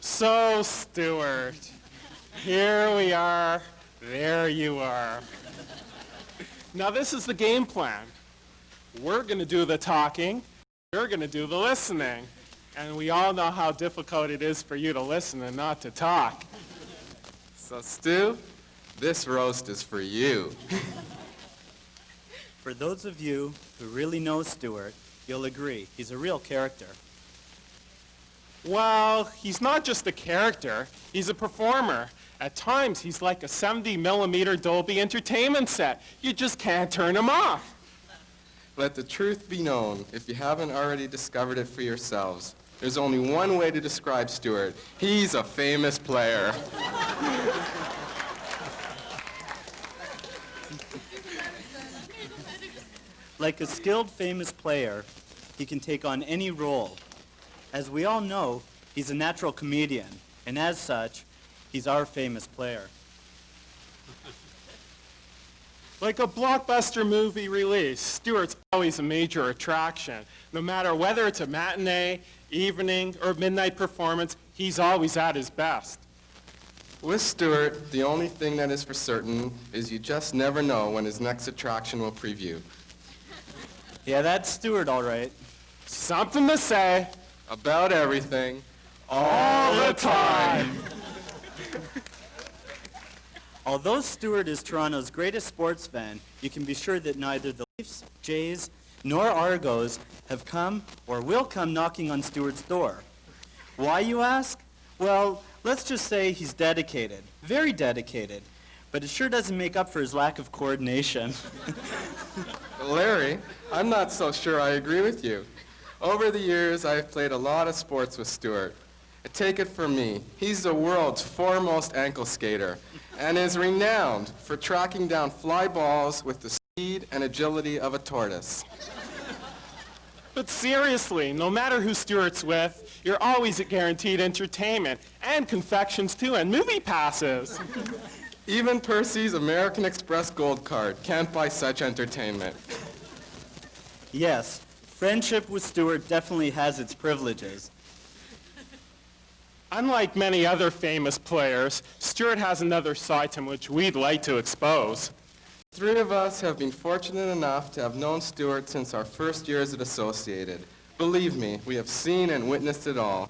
So, Stuart, here we are, there you are. Now this is the game plan. We're going to do the talking, you're going to do the listening. And we all know how difficult it is for you to listen and not to talk. So, Stu, this roast is for you. For those of you who really know Stuart, you'll agree he's a real character. Well, he's not just a character, he's a performer. At times, he's like a 70mm Dolby Entertainment set. You just can't turn him off. Let the truth be known, if you haven't already discovered it for yourselves. There's only one way to describe Stuart. He's a famous player. Like a skilled, famous player, he can take on any role. As we all know, he's a natural comedian, and as such, he's our famous player. Like a blockbuster movie release, Stuart's always a major attraction. No matter whether it's a matinee, evening, or midnight performance, he's always at his best. With Stuart, the only thing that is for certain is you just never know when his next attraction will preview. Yeah, that's Stuart, all right. Something to say about everything, all the time. Although Stuart is Toronto's greatest sports fan, you can be sure that neither the Leafs, Jays, nor Argos have come or will come knocking on Stuart's door. Why, you ask? Well, let's just say he's dedicated, very dedicated, but it sure doesn't make up for his lack of coordination. Larry, I'm not so sure I agree with you. Over the years, I've played a lot of sports with Stuart. Take it from me, he's the world's foremost ankle skater and is renowned for tracking down fly balls with the speed and agility of a tortoise. But seriously, no matter who Stuart's with, you're always at guaranteed entertainment, and confections too, and movie passes. Even Percy's American Express Gold Card can't buy such entertainment. Yes, friendship with Stuart definitely has its privileges. Unlike many other famous players, Stuart has another side to him which we'd like to expose. Three of us have been fortunate enough to have known Stuart since our first years at Associated. Believe me, we have seen and witnessed it all.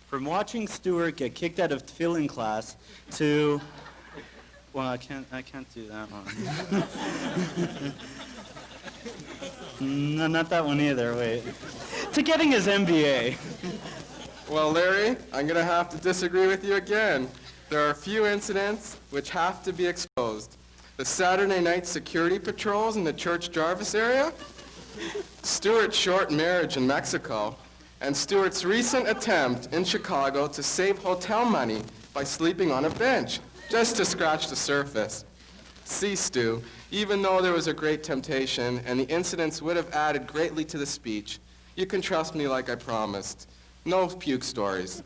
From watching Stuart get kicked out of filling class to, well, I can't do that one. No, not that one either, wait. To getting his MBA. Well, Larry, I'm going to have to disagree with you again. There are a few incidents which have to be exposed. The Saturday night security patrols in the Church Jarvis area, Stuart's short marriage in Mexico, and Stuart's recent attempt in Chicago to save hotel money by sleeping on a bench, just to scratch the surface. See, Stu, even though there was a great temptation and the incidents would have added greatly to the speech, you can trust me like I promised. No puke stories.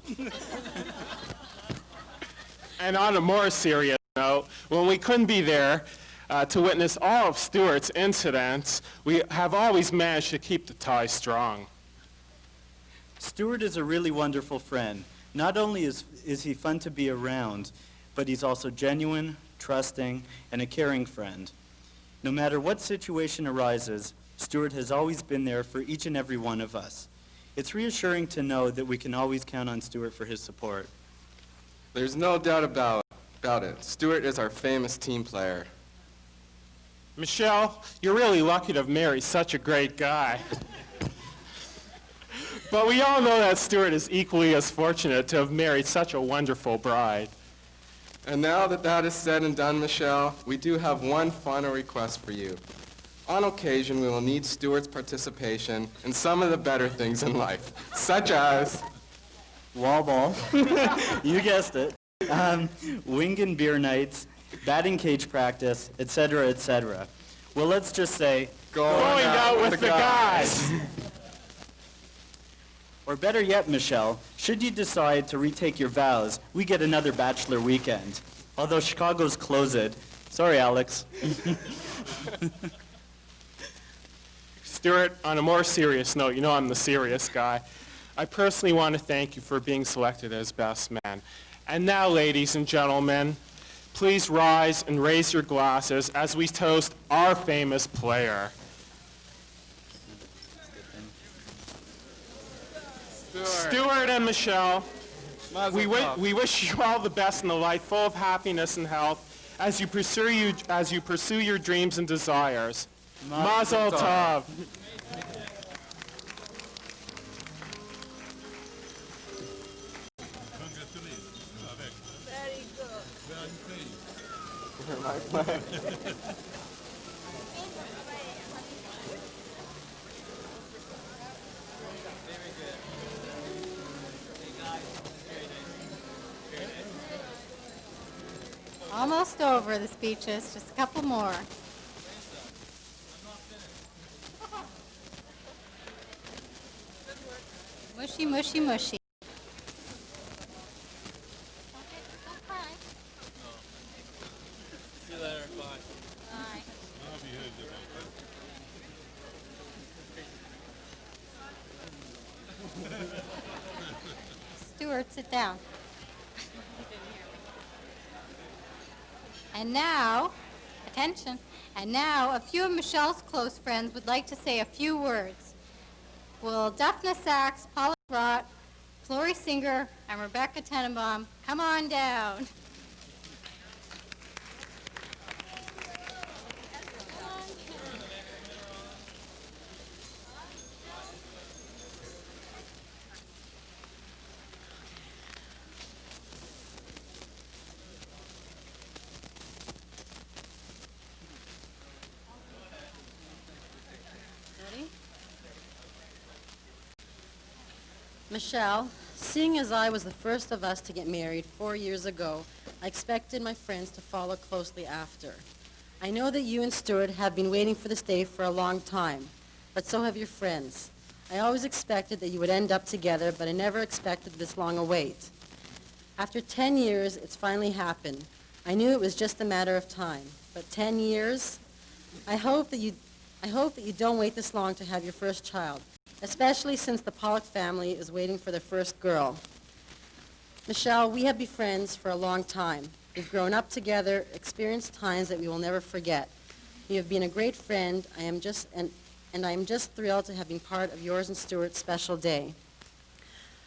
And on a more serious note, when we couldn't be there to witness all of Stuart's incidents, we have always managed to keep the tie strong. Stuart is a really wonderful friend. Not only is he fun to be around, but he's also genuine, trusting, and a caring friend. No matter what situation arises, Stuart has always been there for each and every one of us. It's reassuring to know that we can always count on Stuart for his support. There's no doubt about it. Stuart is our famous team player. Michelle, you're really lucky to have married such a great guy. But we all know that Stuart is equally as fortunate to have married such a wonderful bride. And now that that is said and done, Michelle, we do have one final request for you. On occasion, we will need Stuart's participation in some of the better things in life, such as wall ball, you guessed it, wing and beer nights, batting cage practice, etc., etc. Well, let's just say, going out with the guys. Or better yet, Michelle, should you decide to retake your vows, we get another bachelor weekend. Although Chicago's closed. Sorry, Alex. Stuart, on a more serious note, you know I'm the serious guy. I personally want to thank you for being selected as best man. And now, ladies and gentlemen, please rise and raise your glasses as we toast our famous player. Stuart and Michelle, we wish you all the best in a life full of happiness and health as you pursue your dreams and desires. Mazel tov. Almost over the speeches, just a couple more. Mushy, mushy, mushy. See you later. Bye. Bye. Stuart, sit down. And now, attention, and now a few of Michelle's close friends would like to say a few words. Will Daphne Sachs, Paula Rott, Flory Singer, and Rebecca Tenenbaum come on down? Michelle, seeing as I was the first of us to get married 4 years ago, I expected my friends to follow closely after. I know that you and Stuart have been waiting for this day for a long time, but so have your friends. I always expected that you would end up together, but I never expected this long a wait. After 10 years, it's finally happened. I knew it was just a matter of time, but 10 years? I hope that you don't wait this long to have your first child, especially since the Pollock family is waiting for their first girl. Michelle, we have been friends for a long time. We've grown up together, experienced times that we will never forget. You have been a great friend. I am just thrilled to have been part of yours and Stuart's special day.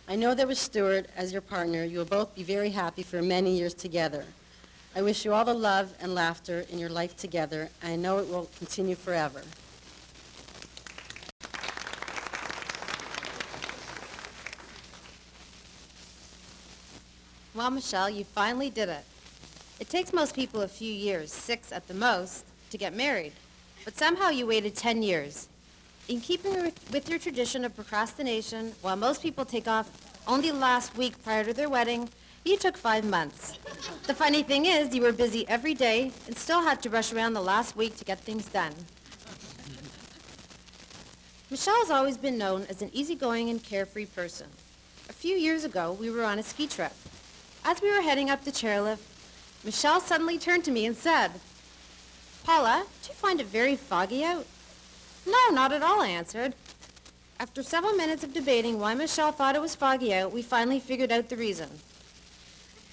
I know that with Stuart as your partner, you will both be very happy for many years together. I wish you all the love and laughter in your life together, and I know it will continue forever. Well, Michelle, you finally did it. It takes most people a few years, 6 at the most, to get married. But somehow you waited 10 years. In keeping with your tradition of procrastination, while most people take off only the last week prior to their wedding, you took 5 months. The funny thing is, you were busy every day and still had to rush around the last week to get things done. Michelle has always been known as an easygoing and carefree person. A few years ago, we were on a ski trip. As we were heading up the chairlift, Michelle suddenly turned to me and said, "Paula, do you find it very foggy out?" "No, not at all," I answered. After several minutes of debating why Michelle thought it was foggy out, we finally figured out the reason.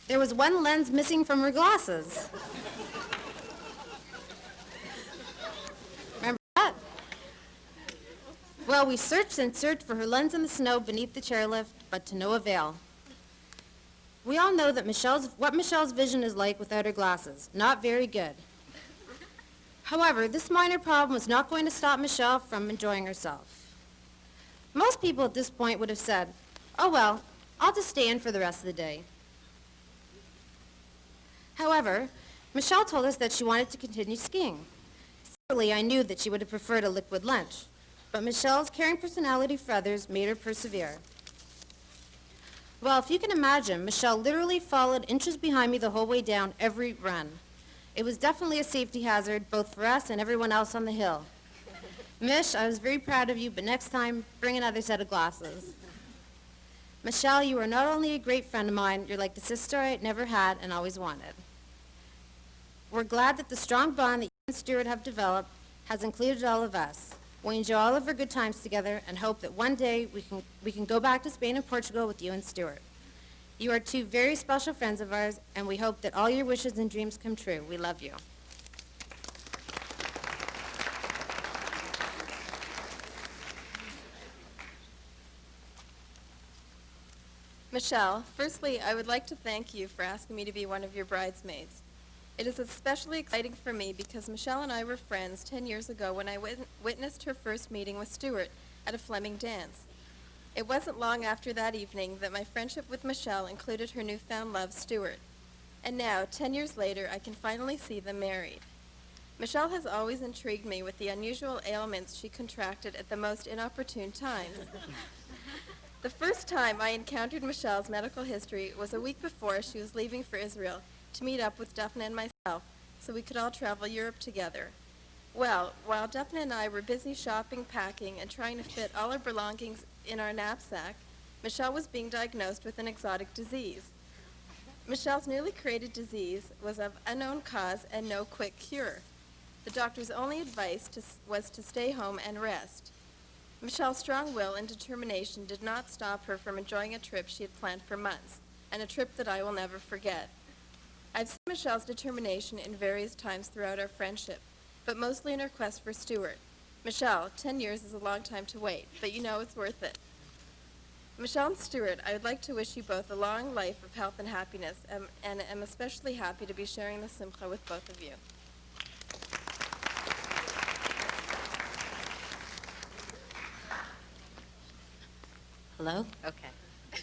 There was one lens missing from her glasses. Remember that? Well, we searched and searched for her lens in the snow beneath the chairlift, but to no avail. We all know that what Michelle's vision is like without her glasses. Not very good. However, this minor problem was not going to stop Michelle from enjoying herself. Most people at this point would have said, "Oh well, I'll just stay in for the rest of the day." However, Michelle told us that she wanted to continue skiing. Secretly, I knew that she would have preferred a liquid lunch, but Michelle's caring personality for others made her persevere. Well, if you can imagine, Michelle literally followed inches behind me the whole way down every run. It was definitely a safety hazard, both for us and everyone else on the hill. Mish, I was very proud of you, but next time, bring another set of glasses. Michelle, you are not only a great friend of mine, you're like the sister I never had and always wanted. We're glad that the strong bond that you and Stuart have developed has included all of us. We enjoy all of our good times together and hope that one day we can go back to Spain and Portugal with you and Stuart. You are two very special friends of ours, and we hope that all your wishes and dreams come true. We love you. Michelle, firstly, I would like to thank you for asking me to be one of your bridesmaids. It is especially exciting for me because Michelle and I were friends 10 years ago when I witnessed her first meeting with Stuart at a Fleming dance. It wasn't long after that evening that my friendship with Michelle included her newfound love, Stuart. And now, 10 years later, I can finally see them married. Michelle has always intrigued me with the unusual ailments she contracted at the most inopportune times. The first time I encountered Michelle's medical history was a week before she was leaving for Israel, to meet up with Daphne and myself so we could all travel Europe together. Well, while Daphne and I were busy shopping, packing, and trying to fit all our belongings in our knapsack, Michelle was being diagnosed with an exotic disease. Michelle's newly created disease was of unknown cause and no quick cure. The doctor's only advice was to stay home and rest. Michelle's strong will and determination did not stop her from enjoying a trip she had planned for months, and a trip that I will never forget. I've seen Michelle's determination in various times throughout our friendship, but mostly in her quest for Stuart. Michelle, 10 years is a long time to wait, but you know it's worth it. Michelle and Stuart, I would like to wish you both a long life of health and happiness, and am especially happy to be sharing the simcha with both of you. Hello? Okay.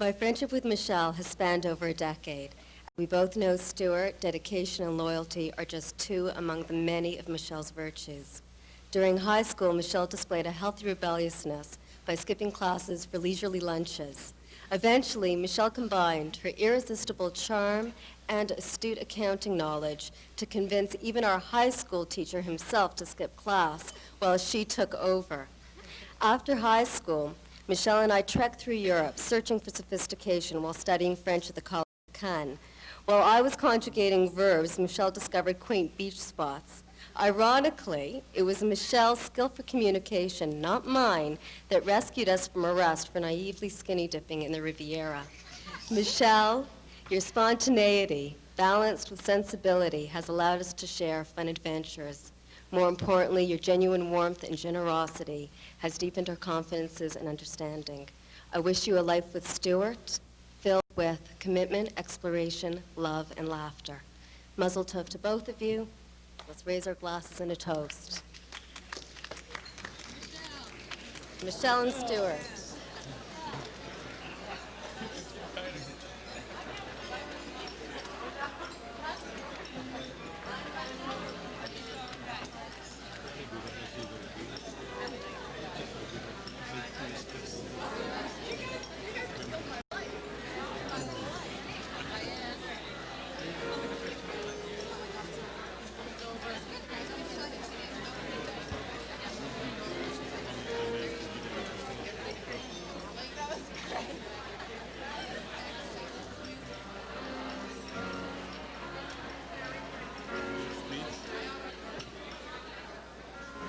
My friendship with Michelle has spanned over a decade. We both know Stuart, dedication, and loyalty are just two among the many of Michelle's virtues. During high school, Michelle displayed a healthy rebelliousness by skipping classes for leisurely lunches. Eventually, Michelle combined her irresistible charm and astute accounting knowledge to convince even our high school teacher himself to skip class while she took over. After high school, Michelle and I trekked through Europe, searching for sophistication while studying French at the College of Cannes. While I was conjugating verbs, Michelle discovered quaint beach spots. Ironically, it was Michelle's skill for communication, not mine, that rescued us from arrest for naively skinny dipping in the Riviera. Michelle, your spontaneity, balanced with sensibility, has allowed us to share fun adventures. More importantly, your genuine warmth and generosity has deepened our confidences and understanding. I wish you a life with Stuart, filled with commitment, exploration, love, and laughter. Mazel tov to both of you. Let's raise our glasses in a toast. Michelle and Stuart.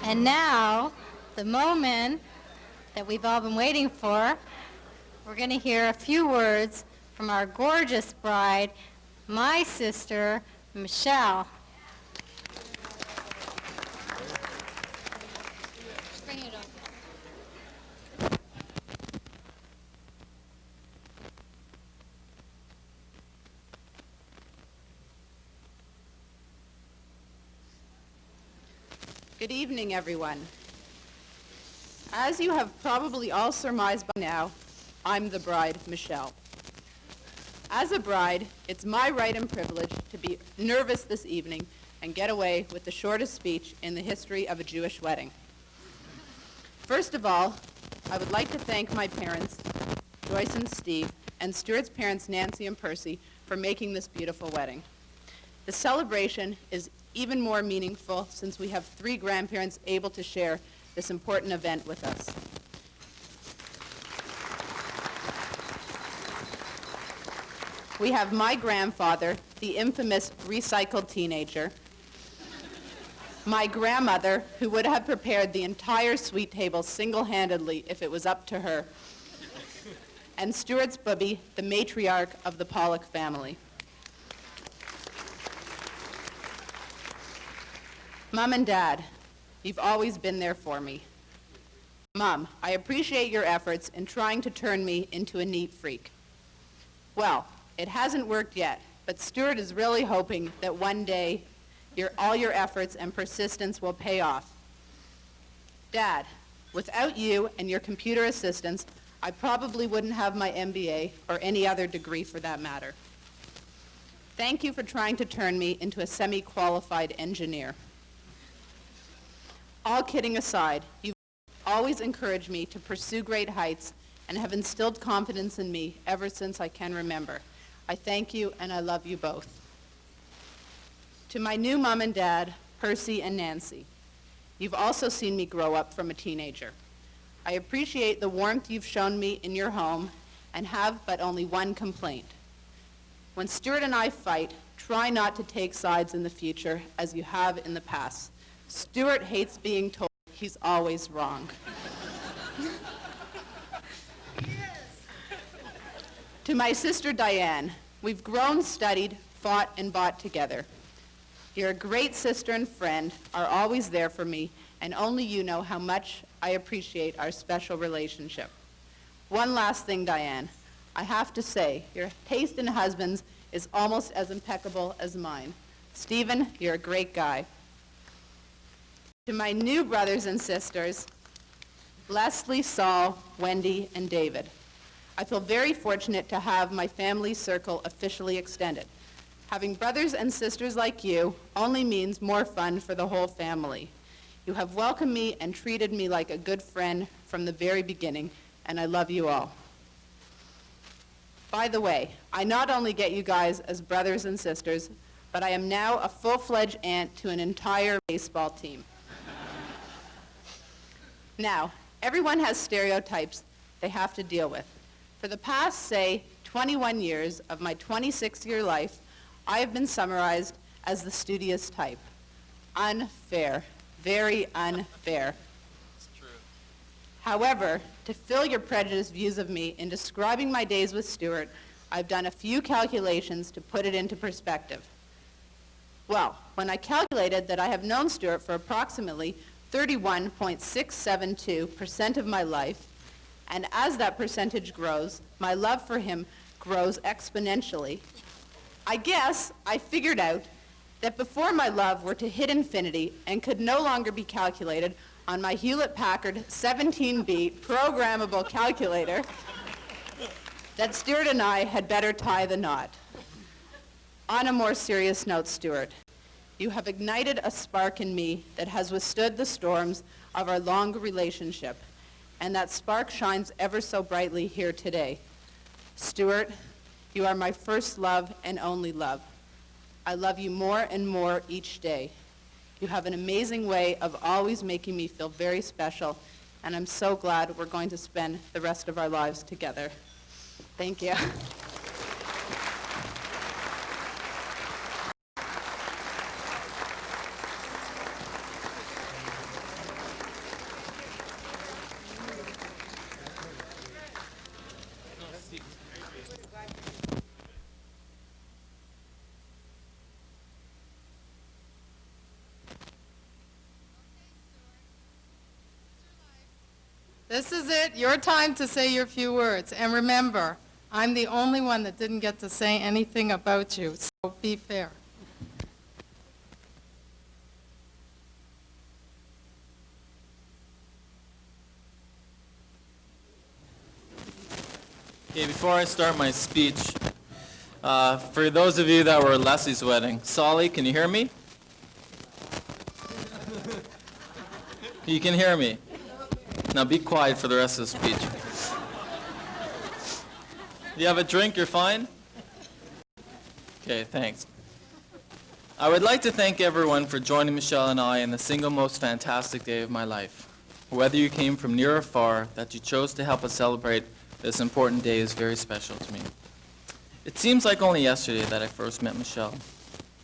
And now, the moment that we've all been waiting for, we're going to hear a few words from our gorgeous bride, my sister, Michelle. Bring it up. Good evening, everyone. As you have probably all surmised by now, I'm the bride, Michelle. As a bride, it's my right and privilege to be nervous this evening and get away with the shortest speech in the history of a Jewish wedding. First of all, I would like to thank my parents, Joyce and Steve, and Stuart's parents, Nancy and Percy, for making this beautiful wedding. The celebration is even more meaningful since we have 3 grandparents able to share this important event with us. We have my grandfather, the infamous recycled teenager, my grandmother, who would have prepared the entire sweet table single-handedly if it was up to her, and Stuart's bubby, the matriarch of the Pollock family. Mom and Dad, you've always been there for me. Mom, I appreciate your efforts in trying to turn me into a neat freak. Well, it hasn't worked yet, but Stuart is really hoping that one day all your efforts and persistence will pay off. Dad, without you and your computer assistance, I probably wouldn't have my MBA or any other degree for that matter. Thank you for trying to turn me into a semi-qualified engineer. All kidding aside, you've always encouraged me to pursue great heights and have instilled confidence in me ever since I can remember. I thank you and I love you both. To my new mom and dad, Percy and Nancy, you've also seen me grow up from a teenager. I appreciate the warmth you've shown me in your home and have but only one complaint. When Stuart and I fight, try not to take sides in the future as you have in the past. Stuart hates being told he's always wrong. To my sister Diane, we've grown, studied, fought, and bought together. You're a great sister and friend, are always there for me, and only you know how much I appreciate our special relationship. One last thing, Diane. I have to say, your taste in husbands is almost as impeccable as mine. Stephen, you're a great guy. To my new brothers and sisters, Leslie, Saul, Wendy, and David, I feel very fortunate to have my family circle officially extended. Having brothers and sisters like you only means more fun for the whole family. You have welcomed me and treated me like a good friend from the very beginning, and I love you all. By the way, I not only get you guys as brothers and sisters, but I am now a full-fledged aunt to an entire baseball team. Now, everyone has stereotypes they have to deal with. For the past, say, 21 years of my 26-year life, I have been summarized as the studious type. Unfair, very unfair. It's true. However, to fill your prejudiced views of me in describing my days with Stuart, I've done a few calculations to put it into perspective. Well, when I calculated that I have known Stuart for approximately 31.672% of my life, and as that percentage grows, my love for him grows exponentially, I guess I figured out that before my love were to hit infinity and could no longer be calculated on my Hewlett-Packard 17-beat programmable calculator, that Stuart and I had better tie the knot. On a more serious note, Stuart, you have ignited a spark in me that has withstood the storms of our long relationship, and that spark shines ever so brightly here today. Stuart, you are my first love and only love. I love you more and more each day. You have an amazing way of always making me feel very special, and I'm so glad we're going to spend the rest of our lives together. Thank you. This is it, your time to say your few words. And remember, I'm the only one that didn't get to say anything about you, so be fair. Okay, before I start my speech, for those of you that were at Leslie's wedding, Solly, can you hear me? You can hear me. Now be quiet for the rest of the speech. You have a drink, you're fine? Okay, thanks. I would like to thank everyone for joining Michelle and I in the single most fantastic day of my life. Whether you came from near or far, that you chose to help us celebrate this important day is very special to me. It seems like only yesterday that I first met Michelle.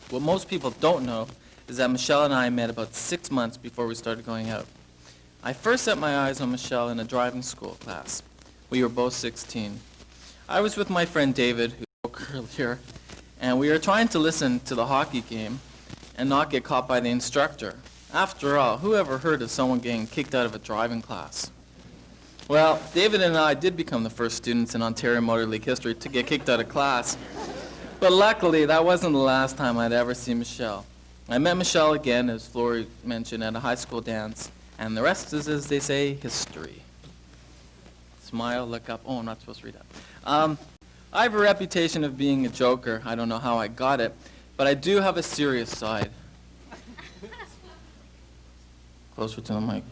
What most people don't know is that Michelle and I met about 6 months before we started going out. I first set my eyes on Michelle in a driving school class. We were both 16. I was with my friend David, who spoke earlier, and we were trying to listen to the hockey game and not get caught by the instructor. After all, who ever heard of someone getting kicked out of a driving class? Well, David and I did become the first students in Ontario Motor League history to get kicked out of class. But luckily, that wasn't the last time I'd ever see Michelle. I met Michelle again, as Flory mentioned, at a high school dance. And the rest is, as they say, history. Smile, look up. Oh, I'm not supposed to read that. I have a reputation of being a joker. I don't know how I got it, but I do have a serious side. Closer to the mic.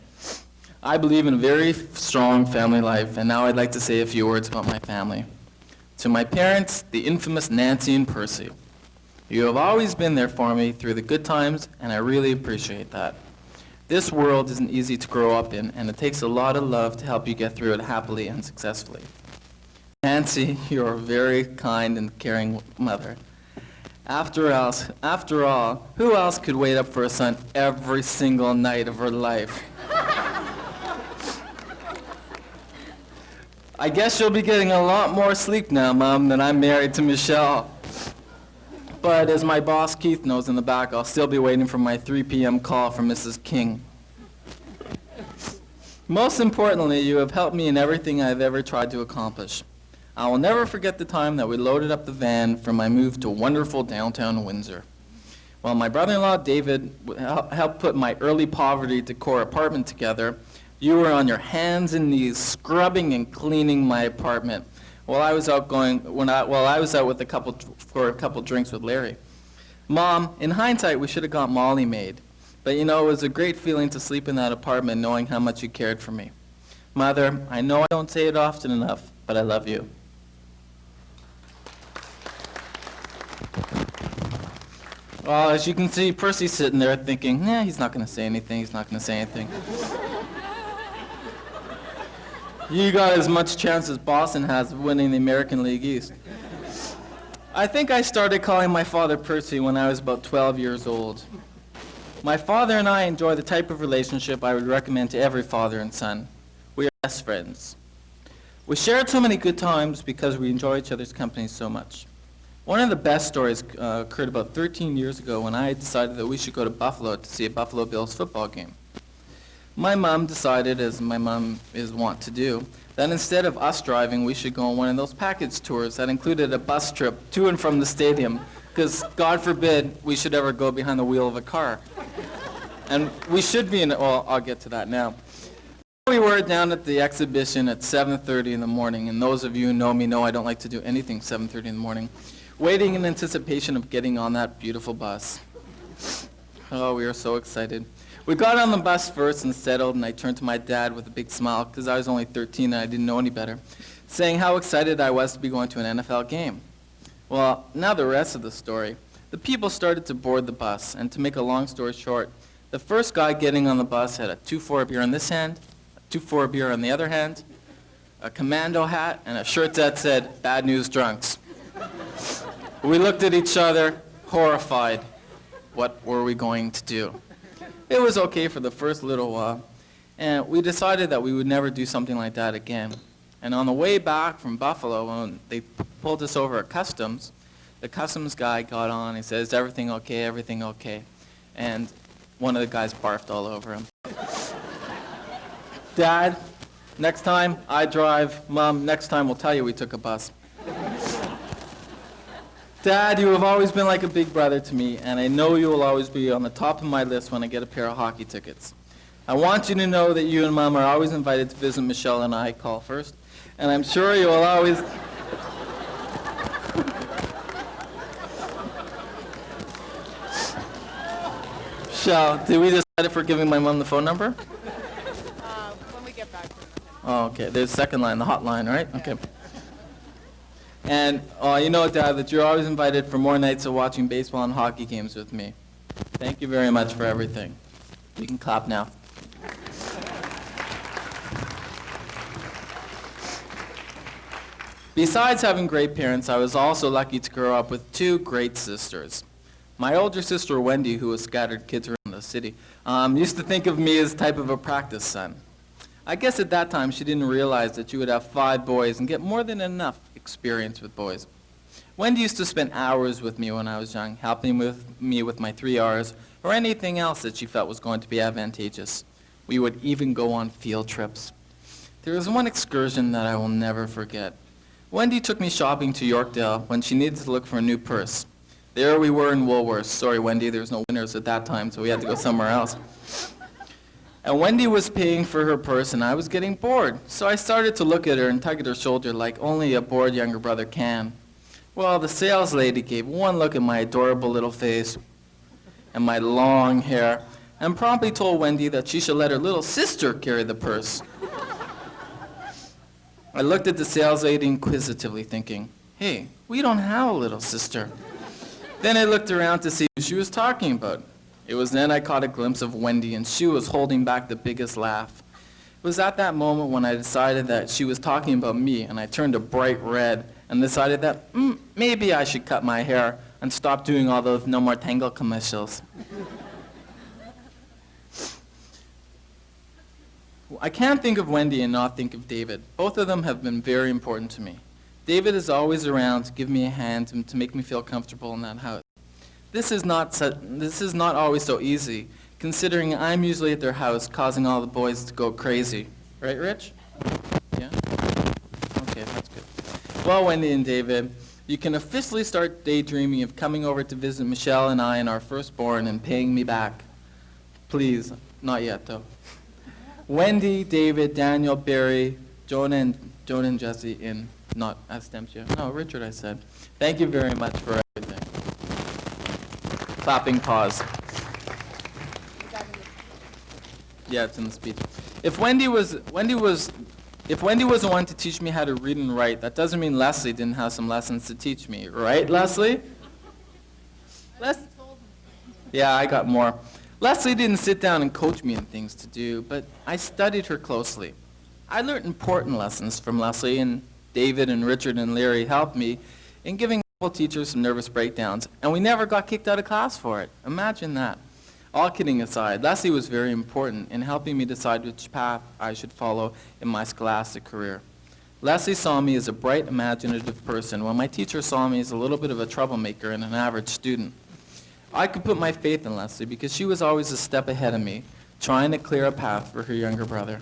I believe in a very strong family life, and now I'd like to say a few words about my family. To my parents, the infamous Nancy and Percy. You have always been there for me through the good times, and I really appreciate that. This world isn't easy to grow up in, and it takes a lot of love to help you get through it happily and successfully. Nancy, you're a very kind and caring mother. After all, who else could wait up for a son every single night of her life? I guess you'll be getting a lot more sleep now, Mom, that I'm married to Michelle. But as my boss Keith knows in the back, I'll still be waiting for my 3 p.m. call from Mrs. King. Most importantly, you have helped me in everything I've ever tried to accomplish. I will never forget the time that we loaded up the van for my move to wonderful downtown Windsor. While my brother-in-law David helped put my early poverty decor apartment together, you were on your hands and knees scrubbing and cleaning my apartment while I was out with for a couple drinks with Larry. Mom, in hindsight, we should have got Molly made. But you know, it was a great feeling to sleep in that apartment knowing how much you cared for me. Mother, I know I don't say it often enough, but I love you. Well, as you can see, Percy's sitting there thinking, he's not going to say anything, he's not going to say anything. You got as much chance as Boston has of winning the American League East. I think I started calling my father Percy when I was about 12 years old. My father and I enjoy the type of relationship I would recommend to every father and son. We are best friends. We shared so many good times because we enjoy each other's company so much. One of the best stories occurred about 13 years ago when I decided that we should go to Buffalo to see a Buffalo Bills football game. My mom decided, as my mom is wont to do, that instead of us driving, we should go on one of those package tours that included a bus trip to and from the stadium, because God forbid we should ever go behind the wheel of a car. And we should be well, I'll get to that now. We were down at the exhibition at 7:30 in the morning, and those of you who know me know I don't like to do anything 7:30 in the morning, waiting in anticipation of getting on that beautiful bus. Oh, we were so excited. We got on the bus first and settled, and I turned to my dad with a big smile, because I was only 13 and I didn't know any better, saying how excited I was to be going to an NFL game. Well, now the rest of the story. The people started to board the bus, and to make a long story short, the first guy getting on the bus had a 2-4 beer in this hand, a 2-4 beer on the other hand, a commando hat, and a shirt that said, "Bad News Drunks." We looked at each other, horrified. What were we going to do? It was okay for the first little while, and we decided that we would never do something like that again. And on the way back from Buffalo, when they pulled us over at Customs, the Customs guy got on, he says, everything okay? And one of the guys barfed all over him. Dad, next time I drive. Mom, next time we'll tell you we took a bus. Dad, you have always been like a big brother to me, and I know you will always be on the top of my list when I get a pair of hockey tickets. I want you to know that you and Mom are always invited to visit Michelle and I. Call first. And I'm sure you will always... Michelle, did we decide for giving my mom the phone number? When we get back to it. Oh, okay. There's the second line, the hotline, right? Okay. And you know, Dad, that you're always invited for more nights of watching baseball and hockey games with me. Thank you very much for everything. You can clap now. Besides having great parents, I was also lucky to grow up with 2 great sisters. My older sister, Wendy, who was scattered kids around the city, used to think of me as type of a practice son. I guess at that time she didn't realize that you would have 5 boys and get more than enough experience with boys. Wendy used to spend hours with me when I was young, helping me with my 3 R's or anything else that she felt was going to be advantageous. We would even go on field trips. There was one excursion that I will never forget. Wendy took me shopping to Yorkdale when she needed to look for a new purse. There we were in Woolworths. Sorry, Wendy, there was no Winners at that time, so we had to go somewhere else. And Wendy was paying for her purse, and I was getting bored. So I started to look at her and tug at her shoulder like only a bored younger brother can. Well, the sales lady gave one look at my adorable little face and my long hair and promptly told Wendy that she should let her little sister carry the purse. I looked at the sales lady inquisitively thinking, hey, we don't have a little sister. Then I looked around to see who she was talking about. It was then I caught a glimpse of Wendy, and she was holding back the biggest laugh. It was at that moment when I decided that she was talking about me, and I turned a bright red and decided that maybe I should cut my hair and stop doing all those No More Tangle commercials. I can't think of Wendy and not think of David. Both of them have been very important to me. David is always around to give me a hand and to make me feel comfortable in that house. This is not always so easy, considering I'm usually at their house causing all the boys to go crazy. Right, Rich? Yeah? Okay, that's good. Well, Wendy and David, you can officially start daydreaming of coming over to visit Michelle and I and our firstborn and paying me back. Please, not yet though. Wendy, David, Daniel, Barry, Jonah and Jesse in, not Astemcia. No, Richard, I said. Thank you very much for everything. Clapping pause. Yeah, it's in the speech. If Wendy was the one to teach me how to read and write, that doesn't mean Leslie didn't have some lessons to teach me, right, Leslie? Yeah, I got more. Leslie didn't sit down and coach me in things to do, but I studied her closely. I learned important lessons from Leslie, and David and Richard and Larry helped me in giving teachers some nervous breakdowns, and we never got kicked out of class for it. Imagine that. All kidding aside, Leslie was very important in helping me decide which path I should follow in my scholastic career. Leslie saw me as a bright, imaginative person, while my teacher saw me as a little bit of a troublemaker and an average student. I could put my faith in Leslie because she was always a step ahead of me, trying to clear a path for her younger brother.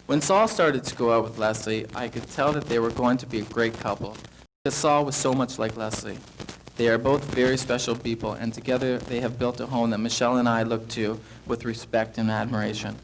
When Saul started to go out with Leslie, I could tell that they were going to be a great couple, because Saul was so much like Leslie. They are both very special people, and together they have built a home that Michelle and I look to with respect and admiration.